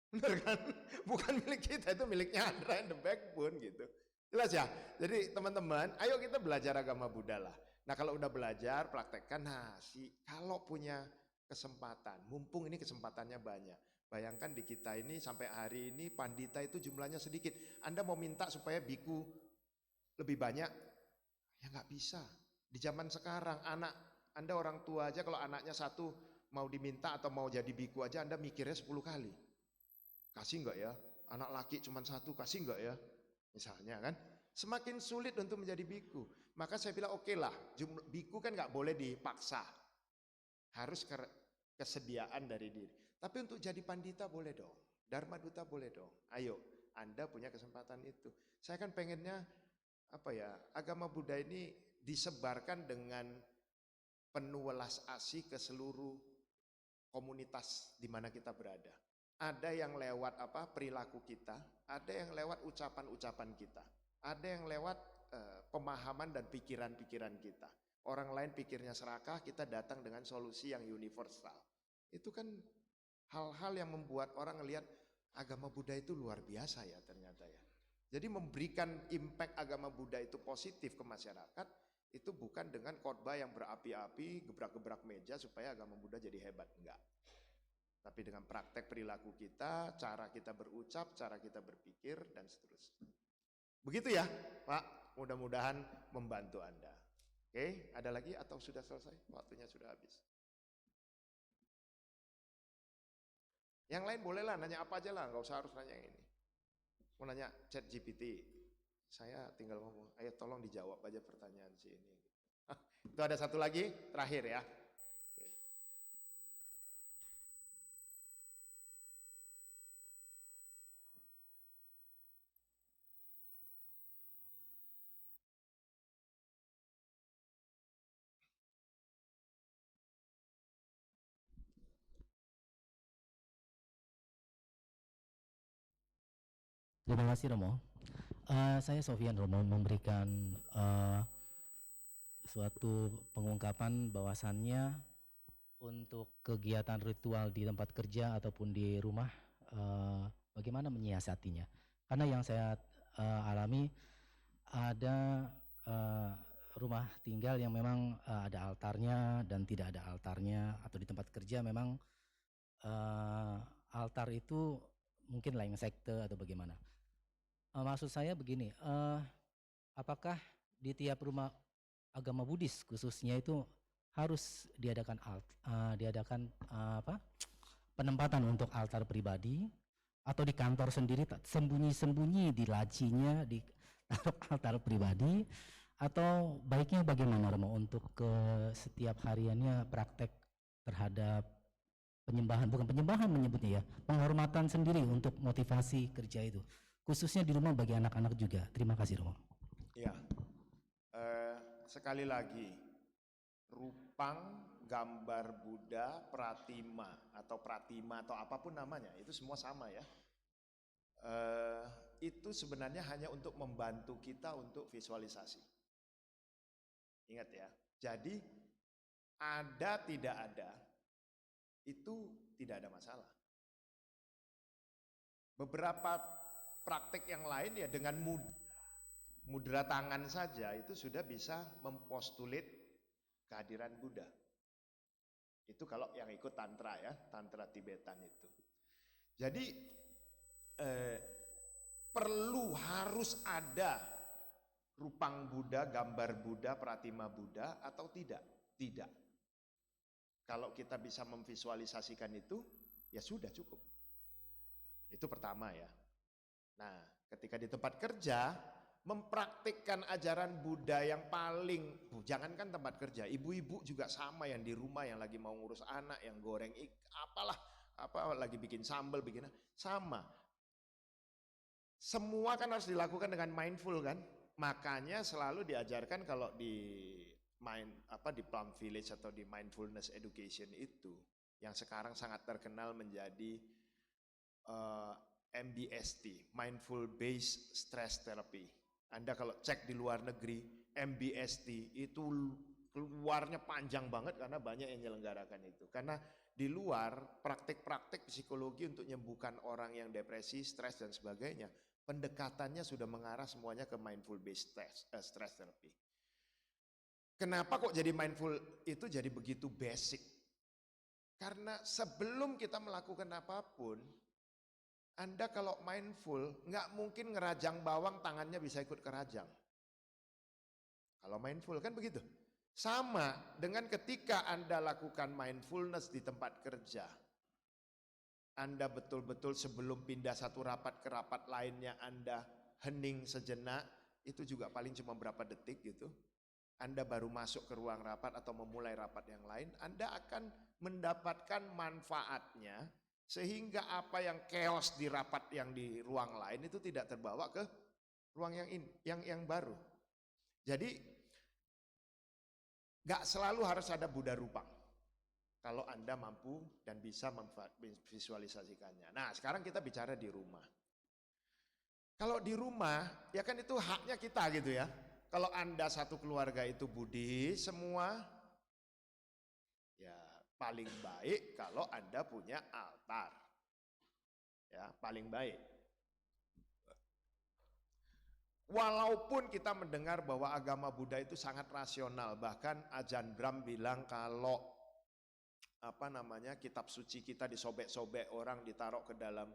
Benar kan? Bukan milik kita, itu miliknya Andra and the Backbone gitu. Jelas ya? Jadi teman-teman, ayo kita belajar agama Buddha lah. Nah kalau udah belajar, praktekkan. Nah kalau punya kesempatan, mumpung ini kesempatannya banyak. Bayangkan di kita ini sampai hari ini pandita itu jumlahnya sedikit. Anda mau minta supaya biku lebih banyak? Ya nggak bisa. Di zaman sekarang anak Anda orang tua aja kalau anaknya satu mau diminta atau mau jadi biku aja Anda mikirnya 10 kali. Kasih nggak ya? Anak laki cuma satu, kasih nggak ya? Misalnya kan. Semakin sulit untuk menjadi biku. Maka saya bilang oke lah, biku kan nggak boleh dipaksa. Harus kesediaan dari diri. Tapi untuk jadi pandita boleh dong. Dharma duta boleh dong. Ayo, Anda punya kesempatan itu. Saya kan pengennya agama Buddha ini disebarkan dengan penuh welas asih ke seluruh komunitas di mana kita berada. ada yang lewat perilaku kita, ada yang lewat ucapan-ucapan kita, ada yang lewat pemahaman dan pikiran-pikiran kita. Orang lain pikirnya serakah, kita datang dengan solusi yang universal. Itu kan hal-hal yang membuat orang ngelihat agama Buddha itu luar biasa ya ternyata ya. Jadi memberikan impact agama Buddha itu positif ke masyarakat, itu bukan dengan khotbah yang berapi-api, gebrak-gebrak meja supaya agama Buddha jadi hebat, enggak. Tapi dengan praktek perilaku kita, cara kita berucap, cara kita berpikir, dan seterusnya. Begitu ya Pak, mudah-mudahan membantu Anda. Oke, ada lagi atau sudah selesai? Waktunya sudah habis. Yang lain bolehlah nanya apa aja lah, nggak usah harus nanya yang ini. Mau nanya ChatGPT, saya tinggal ngomong, ayo tolong dijawab aja pertanyaan si ini. Itu ada satu lagi, terakhir ya. Oke. Terima kasih Romo. Saya Sofian Romo memberikan suatu pengungkapan bahwasannya untuk kegiatan ritual di tempat kerja ataupun di rumah bagaimana menyiasatinya. Karena yang saya alami ada rumah tinggal yang memang ada altarnya dan tidak ada altarnya, atau di tempat kerja memang altar itu mungkin lain sekte atau bagaimana. Maksud saya begini, apakah di tiap rumah agama Buddhis khususnya itu harus diadakan penempatan untuk altar pribadi, atau di kantor sendiri sembunyi-sembunyi di lacinya di altar pribadi, atau baiknya bagaimana Romo untuk setiap hariannya praktek terhadap penyembahan, bukan penyembahan menyebutnya ya, penghormatan sendiri untuk motivasi kerja itu, khususnya di rumah bagi anak-anak juga. Terima kasih Romo. Ya, sekali lagi, rupang, gambar Buddha, pratima atau apapun namanya, itu semua sama ya. Itu sebenarnya hanya untuk membantu kita untuk visualisasi. Ingat ya, jadi ada tidak ada, itu tidak ada masalah. Beberapa praktek yang lain ya dengan mudra tangan saja itu sudah bisa mempostulit kehadiran Buddha. Itu kalau yang ikut tantra ya, tantra Tibetan itu. Jadi perlu harus ada rupang Buddha, gambar Buddha, pratima Buddha atau tidak? Tidak. Kalau kita bisa memvisualisasikan itu, ya sudah cukup. Itu pertama ya. Nah, ketika di tempat kerja, mempraktikkan ajaran Buddha yang paling, jangankan tempat kerja, ibu-ibu juga sama yang di rumah, yang lagi mau ngurus anak, yang goreng lagi bikin sambal, sama. Semua kan harus dilakukan dengan mindful kan, makanya selalu diajarkan kalau di Plum Village atau di mindfulness education itu, yang sekarang sangat terkenal menjadi MBST, Mindful Based Stress Therapy. Anda kalau cek di luar negeri, MBST itu keluarnya panjang banget karena banyak yang menyelenggarakan itu. Karena di luar praktik-praktik psikologi untuk menyembuhkan orang yang depresi, stres dan sebagainya, pendekatannya sudah mengarah semuanya ke Mindful Based Stress Therapy. Kenapa kok jadi mindful itu jadi begitu basic? Karena sebelum kita melakukan apapun, Anda kalau mindful, nggak mungkin ngerajang bawang tangannya bisa ikut kerajang. Kalau mindful kan begitu. Sama dengan ketika Anda lakukan mindfulness di tempat kerja. Anda betul-betul sebelum pindah satu rapat ke rapat lainnya, Anda hening sejenak, itu juga paling cuma berapa detik gitu. Anda baru masuk ke ruang rapat atau memulai rapat yang lain, Anda akan mendapatkan manfaatnya sehingga apa yang chaos di rapat yang di ruang lain itu tidak terbawa ke ruang yang baru. Jadi gak selalu harus ada Buddha rupang. kalau Anda mampu dan bisa memvisualisasikannya. Nah, sekarang kita bicara di rumah. Kalau di rumah, ya kan itu haknya kita gitu ya. Kalau Anda satu keluarga itu Buddhis semua, ya paling baik kalau Anda punya altar. Ya, paling baik. Walaupun kita mendengar bahwa agama Buddha itu sangat rasional, bahkan Ajahn Brahm bilang kalau kitab suci kita disobek-sobek orang, ditaruh ke dalam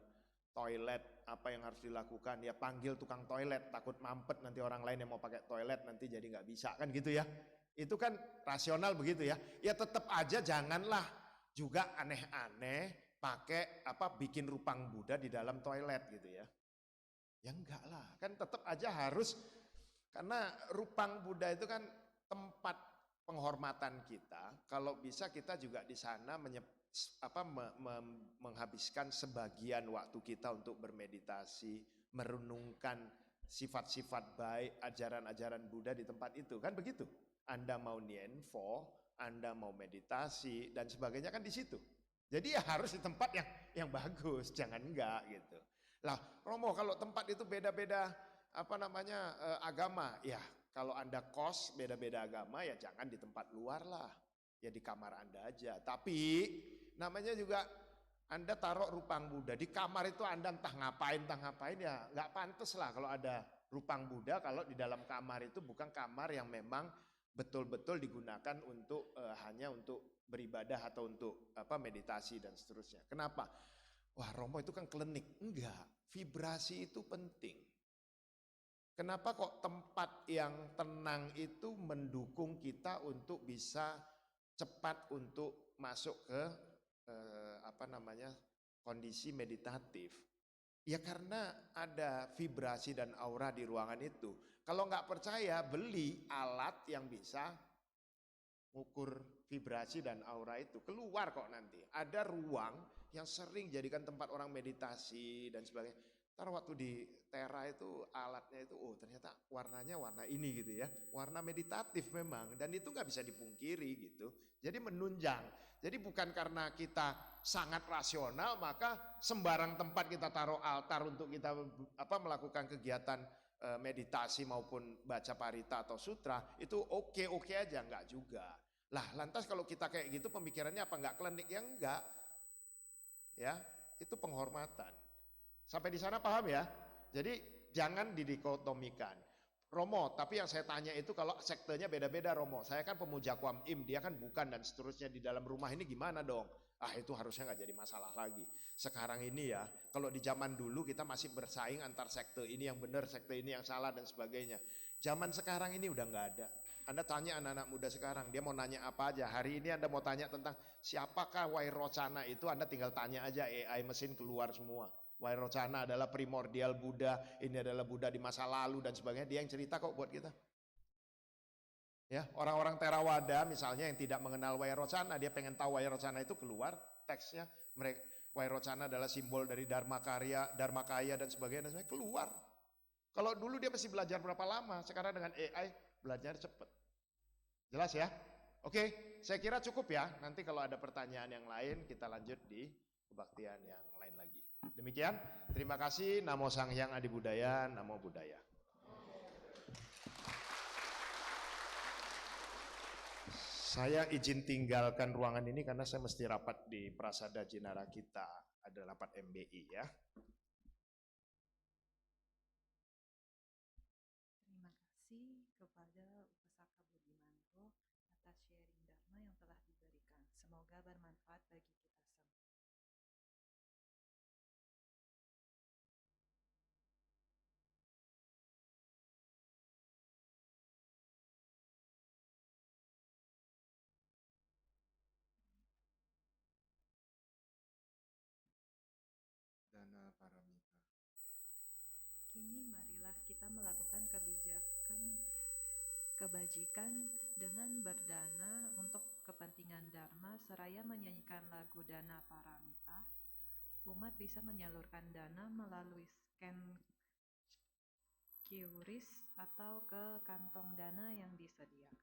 toilet, apa yang harus dilakukan? Ya panggil tukang toilet, takut mampet nanti orang lain yang mau pakai toilet nanti jadi nggak bisa, kan gitu ya. Itu kan rasional begitu ya. Ya tetap aja janganlah juga aneh-aneh pakai bikin rupang Buddha di dalam toilet gitu ya. Ya enggak lah, kan tetap aja harus, karena rupang Buddha itu kan tempat penghormatan kita. Kalau bisa kita juga di sana menghabiskan sebagian waktu kita untuk bermeditasi, merenungkan sifat-sifat baik, ajaran-ajaran Buddha di tempat itu, kan begitu. Anda mau nienfo, Anda mau meditasi dan sebagainya kan di situ. Jadi ya harus di tempat yang bagus, jangan enggak gitu. Lah, Romo kalau tempat itu beda-beda agama, ya kalau Anda kos beda-beda agama ya jangan di tempat luar lah. Ya di kamar Anda aja. Tapi namanya juga Anda taruh rupang Buddha di kamar itu, Anda entah ngapain ya nggak pantas lah kalau ada rupang Buddha kalau di dalam kamar itu bukan kamar yang memang betul-betul digunakan untuk hanya untuk beribadah atau untuk meditasi dan seterusnya. Kenapa? Wah, Romo itu kan klinik. Enggak, vibrasi itu penting. Kenapa kok tempat yang tenang itu mendukung kita untuk bisa cepat untuk masuk ke kondisi meditatif? Ya karena ada vibrasi dan aura di ruangan itu. Kalau nggak percaya, beli alat yang bisa ukur vibrasi dan aura itu. Keluar kok nanti. Ada ruang yang sering jadikan tempat orang meditasi dan sebagainya. Ntar waktu di Tera itu alatnya itu, ternyata warnanya warna ini gitu ya. Warna meditatif memang, dan itu nggak bisa dipungkiri gitu. Jadi menunjang. Jadi bukan karena kita sangat rasional maka sembarang tempat kita taruh altar untuk kita melakukan kegiatan meditasi maupun baca parita atau sutra, itu oke-oke aja, enggak juga. Lah lantas kalau kita kayak gitu pemikirannya apa enggak klinik? Ya enggak. Ya, itu penghormatan. Sampai di sana paham ya? Jadi jangan didikotomikan. Romo, tapi yang saya tanya itu kalau sektenya beda-beda Romo. Saya kan pemuja Kuam Im, dia kan bukan dan seterusnya, di dalam rumah ini gimana dong? Itu harusnya nggak jadi masalah lagi. Sekarang ini ya, kalau di zaman dulu kita masih bersaing antar sekte, ini yang benar, sekte ini yang salah dan sebagainya. Zaman sekarang ini udah nggak ada. Anda tanya anak-anak muda sekarang, dia mau nanya apa aja. Hari ini Anda mau tanya tentang siapakah Vairocana itu, Anda tinggal tanya aja, AI mesin keluar semua. Vairocana adalah primordial Buddha, ini adalah Buddha di masa lalu dan sebagainya. Dia yang cerita kok buat kita. Ya, orang-orang Theravada misalnya yang tidak mengenal Vairocana, dia pengen tahu Vairocana itu, keluar teksnya. Vairocana adalah simbol dari Dharmakaya dan sebagainya, keluar. Kalau dulu dia mesti belajar berapa lama, sekarang dengan AI belajar cepat. Jelas ya? Oke, saya kira cukup ya. Nanti kalau ada pertanyaan yang lain kita lanjut di kebaktian yang lain lagi. Demikian, terima kasih. Namo Sang Hyang Adi Budaya, Namo Buddhaya. Saya izin tinggalkan ruangan ini karena saya mesti rapat di Prasada Jinara kita, ada rapat MBI ya. Terima kasih kepada Upasaka Budimanto atas sharing Dharma yang telah diberikan. Semoga bermanfaat bagi kita semua. Dana Paramita. Kini marilah kita melakukan kebajikan dengan berdana untuk kepentingan Dharma seraya menyanyikan lagu Dana Paramita. Umat bisa menyalurkan dana melalui scan QRIS atau ke kantong dana yang disediakan.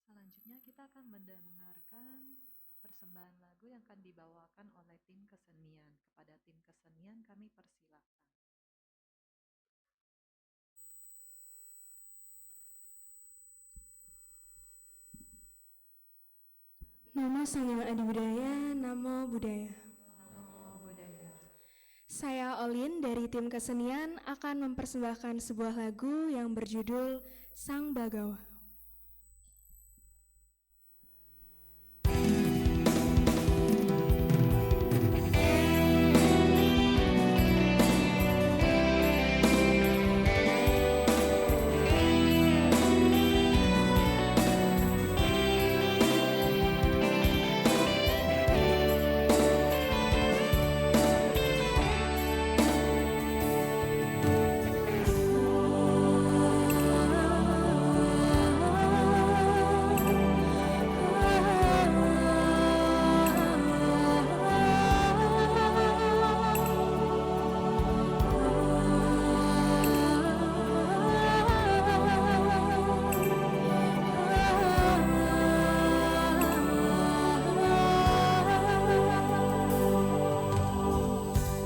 Selanjutnya kita akan mendengarkan persembahan lagu yang akan dibawakan oleh tim kesenian. Kepada tim kesenian kami persilakan. Namo Sanghyang Adi Budaya, Namo Budaya. Namo Buddhaya. Saya Olin dari tim kesenian akan mempersembahkan sebuah lagu yang berjudul Sang Bagawa.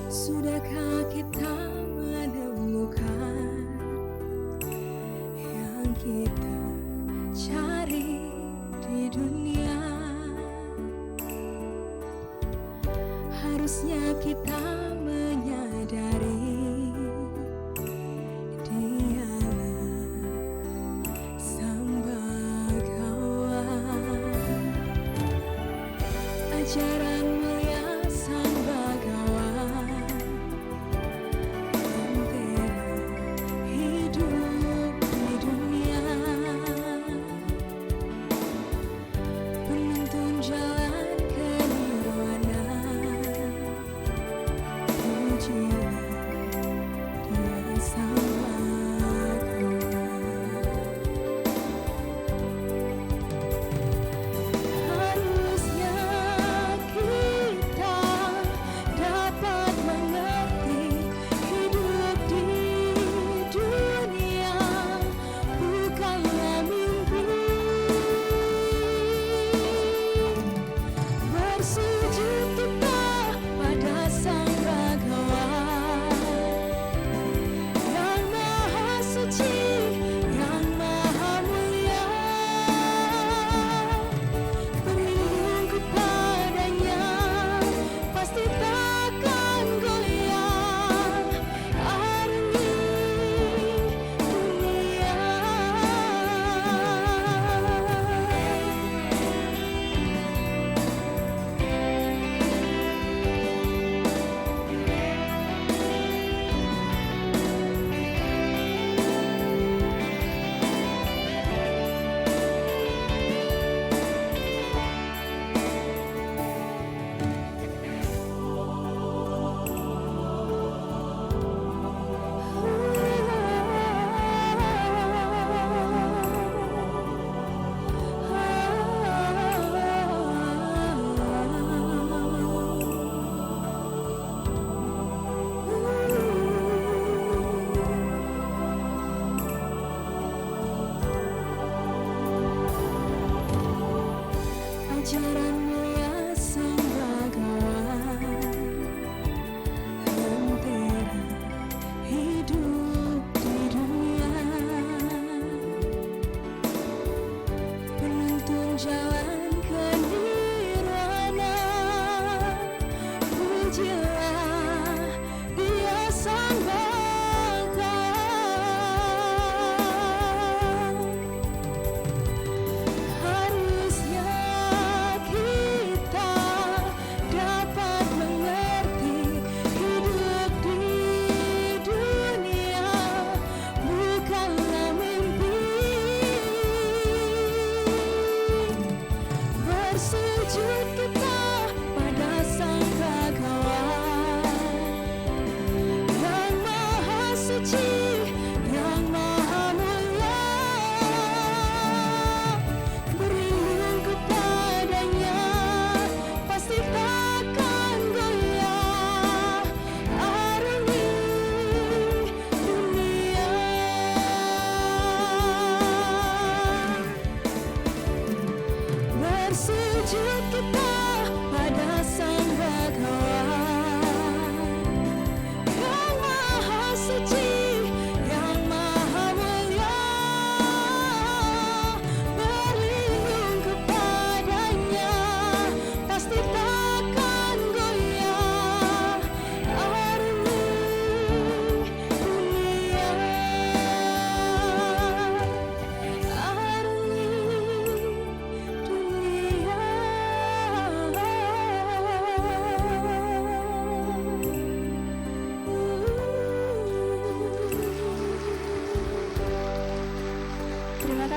Sudahkah kita menemukan yang kita cari di dunia? Harusnya kita menyadari Dialah Sang Bagawa. Ajaran mulia Sang Bagawa hidup di dunia, menuntun jalan ke nirwana. Pujilah Dia Sang Bagawa. Harusnya kita dapat mengerti hidup di dunia bukanlah mimpi. Bersujud kita pada Sang Bagawa yang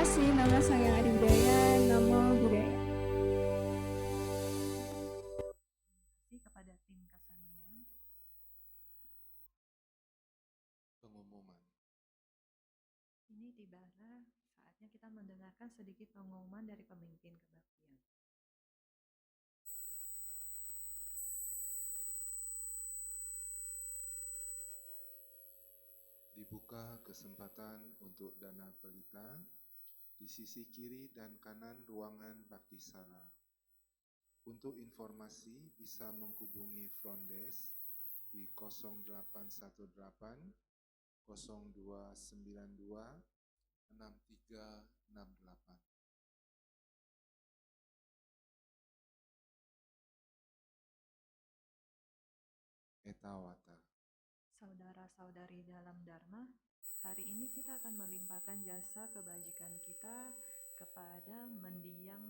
kasih. Nama Sang Yang Adi Budaya, Namo Buddhaya. Terima kasih kepada tim kesenian. Pengumuman. Ini tibalah saatnya kita mendengarkan sedikit pengumuman dari pemimpin kebaktian. Dibuka kesempatan untuk dana pelita di sisi kiri dan kanan ruangan Baktisala. Untuk informasi bisa menghubungi front desk di 0818 0292 6368. Etawata. Saudara-saudari dalam Dharma, hari ini kita akan melimpahkan jasa kebajikan kita kepada mendiang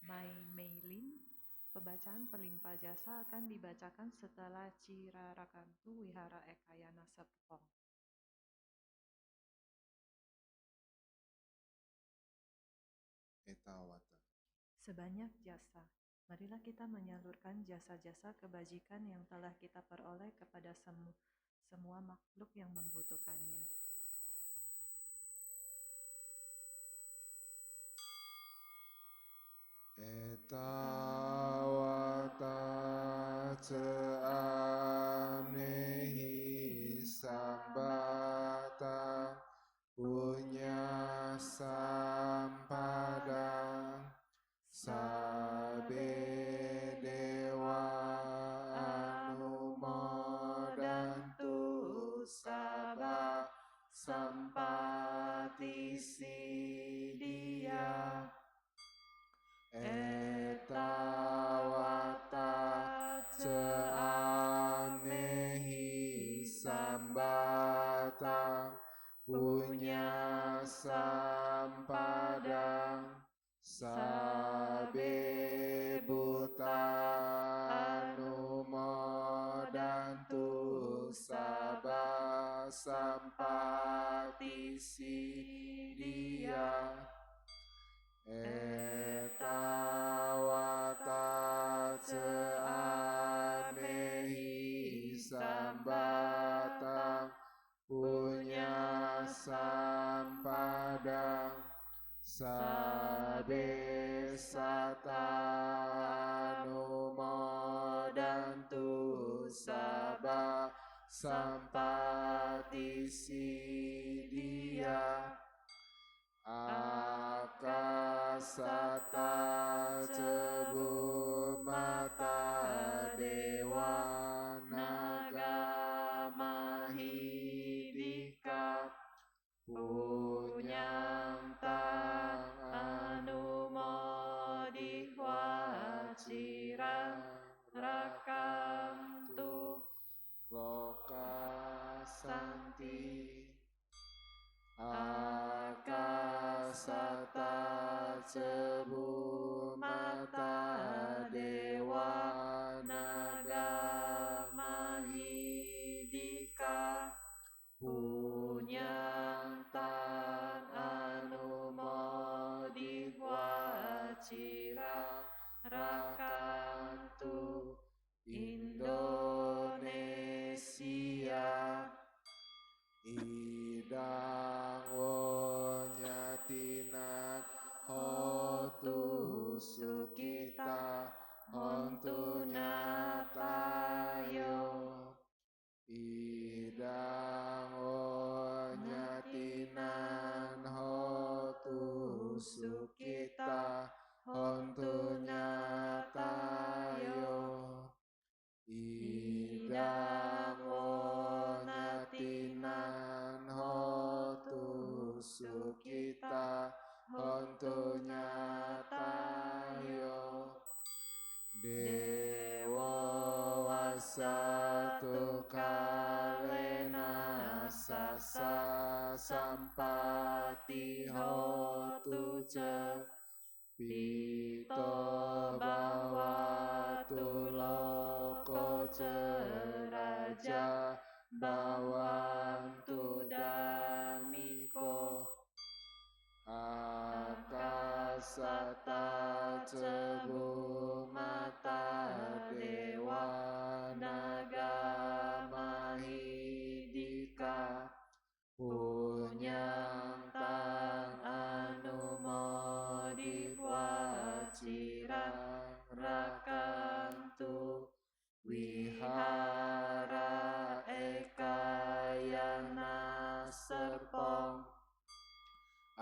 Mai Meilin. Pembacaan pelimpah jasa akan dibacakan setelah Cirarakantu Wihara Ekayana Sepong. Etawata. Sebanyak jasa, marilah kita menyalurkan jasa-jasa kebajikan yang telah kita peroleh kepada semua makhluk yang membutuhkannya. Etawata ceanehi sambata punya sampadang sabe dewa anumodantu sabah sampati siddhya. Etawata ceanehi sambatang punya sampadang sabe buta anumodantu sabah sampati siddhya. Etawata ceanehi sambatang punya sampadang sabe sata anumodantu sabah sampati siddhya. Akasata cebumata dewa naga mahidika punyantang anumodihwa cirarakantu lokasanti. Akasata cebumata dewa naga mahidika punyantang anumodihwa cirarakantu. Indonesia. Idang wonyatinak hotu sukita hontu natayo. Idang wonyatinan hotu sukita hontu natayo. Idang wonyatinan hotu sukita hontu nyatayo. Dewa wasatu kalena sasa sampati hotu pito bawatu loko ceraja bawantu damiko. Akasata cebu mata dewa naga mahidika punyang tang anumodikwa cirang rakantu wihara ekayana serpong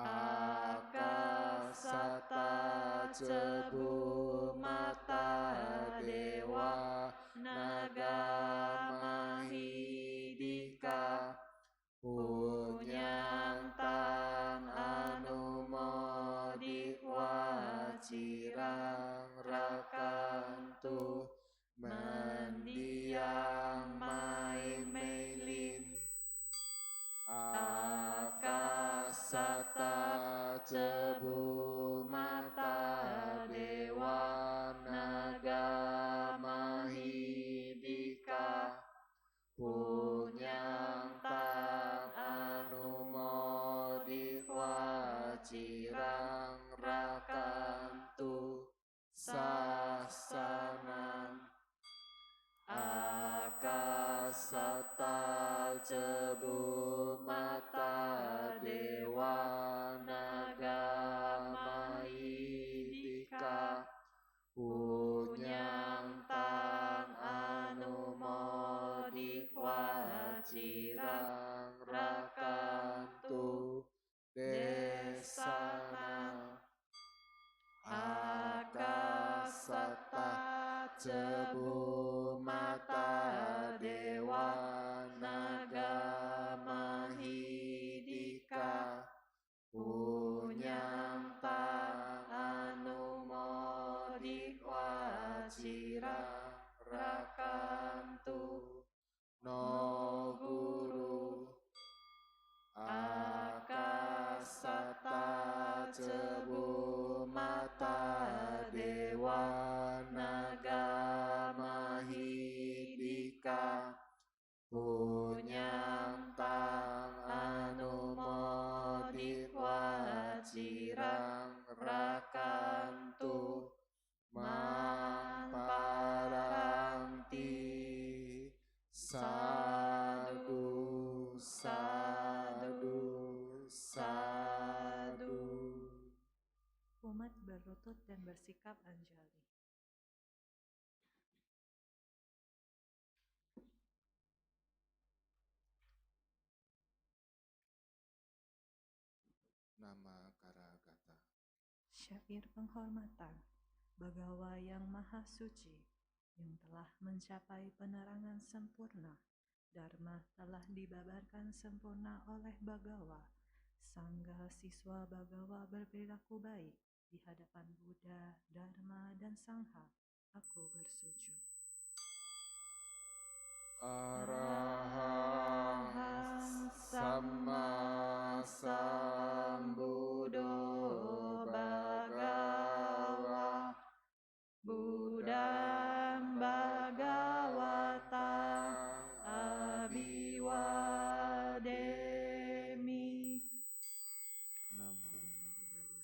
akasata cebu mata dewa naga mahidika punyang tang anumodikwa cirang rakantu mendiang mai meilin akasata cebu mata dewa naga mahidika punyang tang anumodikwa cirang rakantu sasanam akasata cebu mata dewa naga mahidika punyang tang anumodikwa cirang rakantu desana akasata cebu mata dewa naga mahidika punyang tang anumodikwa cirang rakantu no guru akasata cebu mata dewa naga mahidika punyang tang anumodikwa cirang rakantu mamparanti sadu sadu sadu. Umat berlutut dan bersikap anjali. Nama Karagata. Syair penghormatan Bagawa yang Maha Suci, yang telah mencapai penerangan sempurna. Dharma telah dibabarkan sempurna oleh Bagawa. Sangga siswa Bagawa berperilaku baik di hadapan Buddha, Dharma, dan Sangha. Aku bersujud. Arahang Sama Sambuddho Bhagawa Buddham Bhagavatam Abhiwademi. Namo Buddhaya.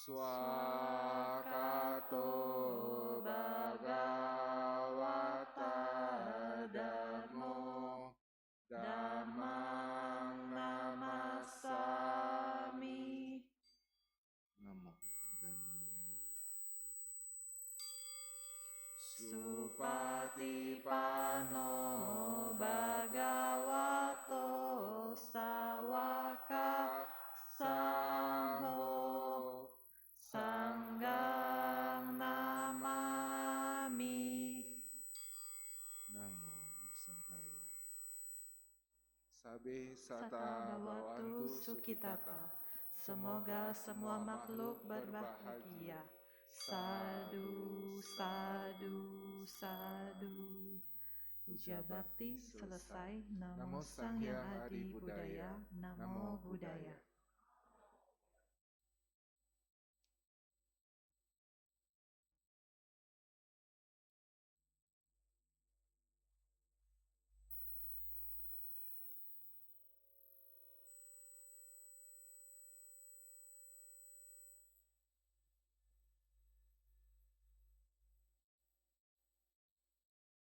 Swakato Bhagavata Dhammo Dhammang Namasami. Namo Dhammaya. Supatipano Bhagavato Sawaka Sangho Sanggang Namami. Namo Sanghaya. Sabe Sata Bhavantu Sukhitata. Semoga semua makhluk berbahagia. Sadu, sadu, sadu. Puja Bakti selesai. Namo Sang Hyang Adi Budaya. Namo Buddhaya.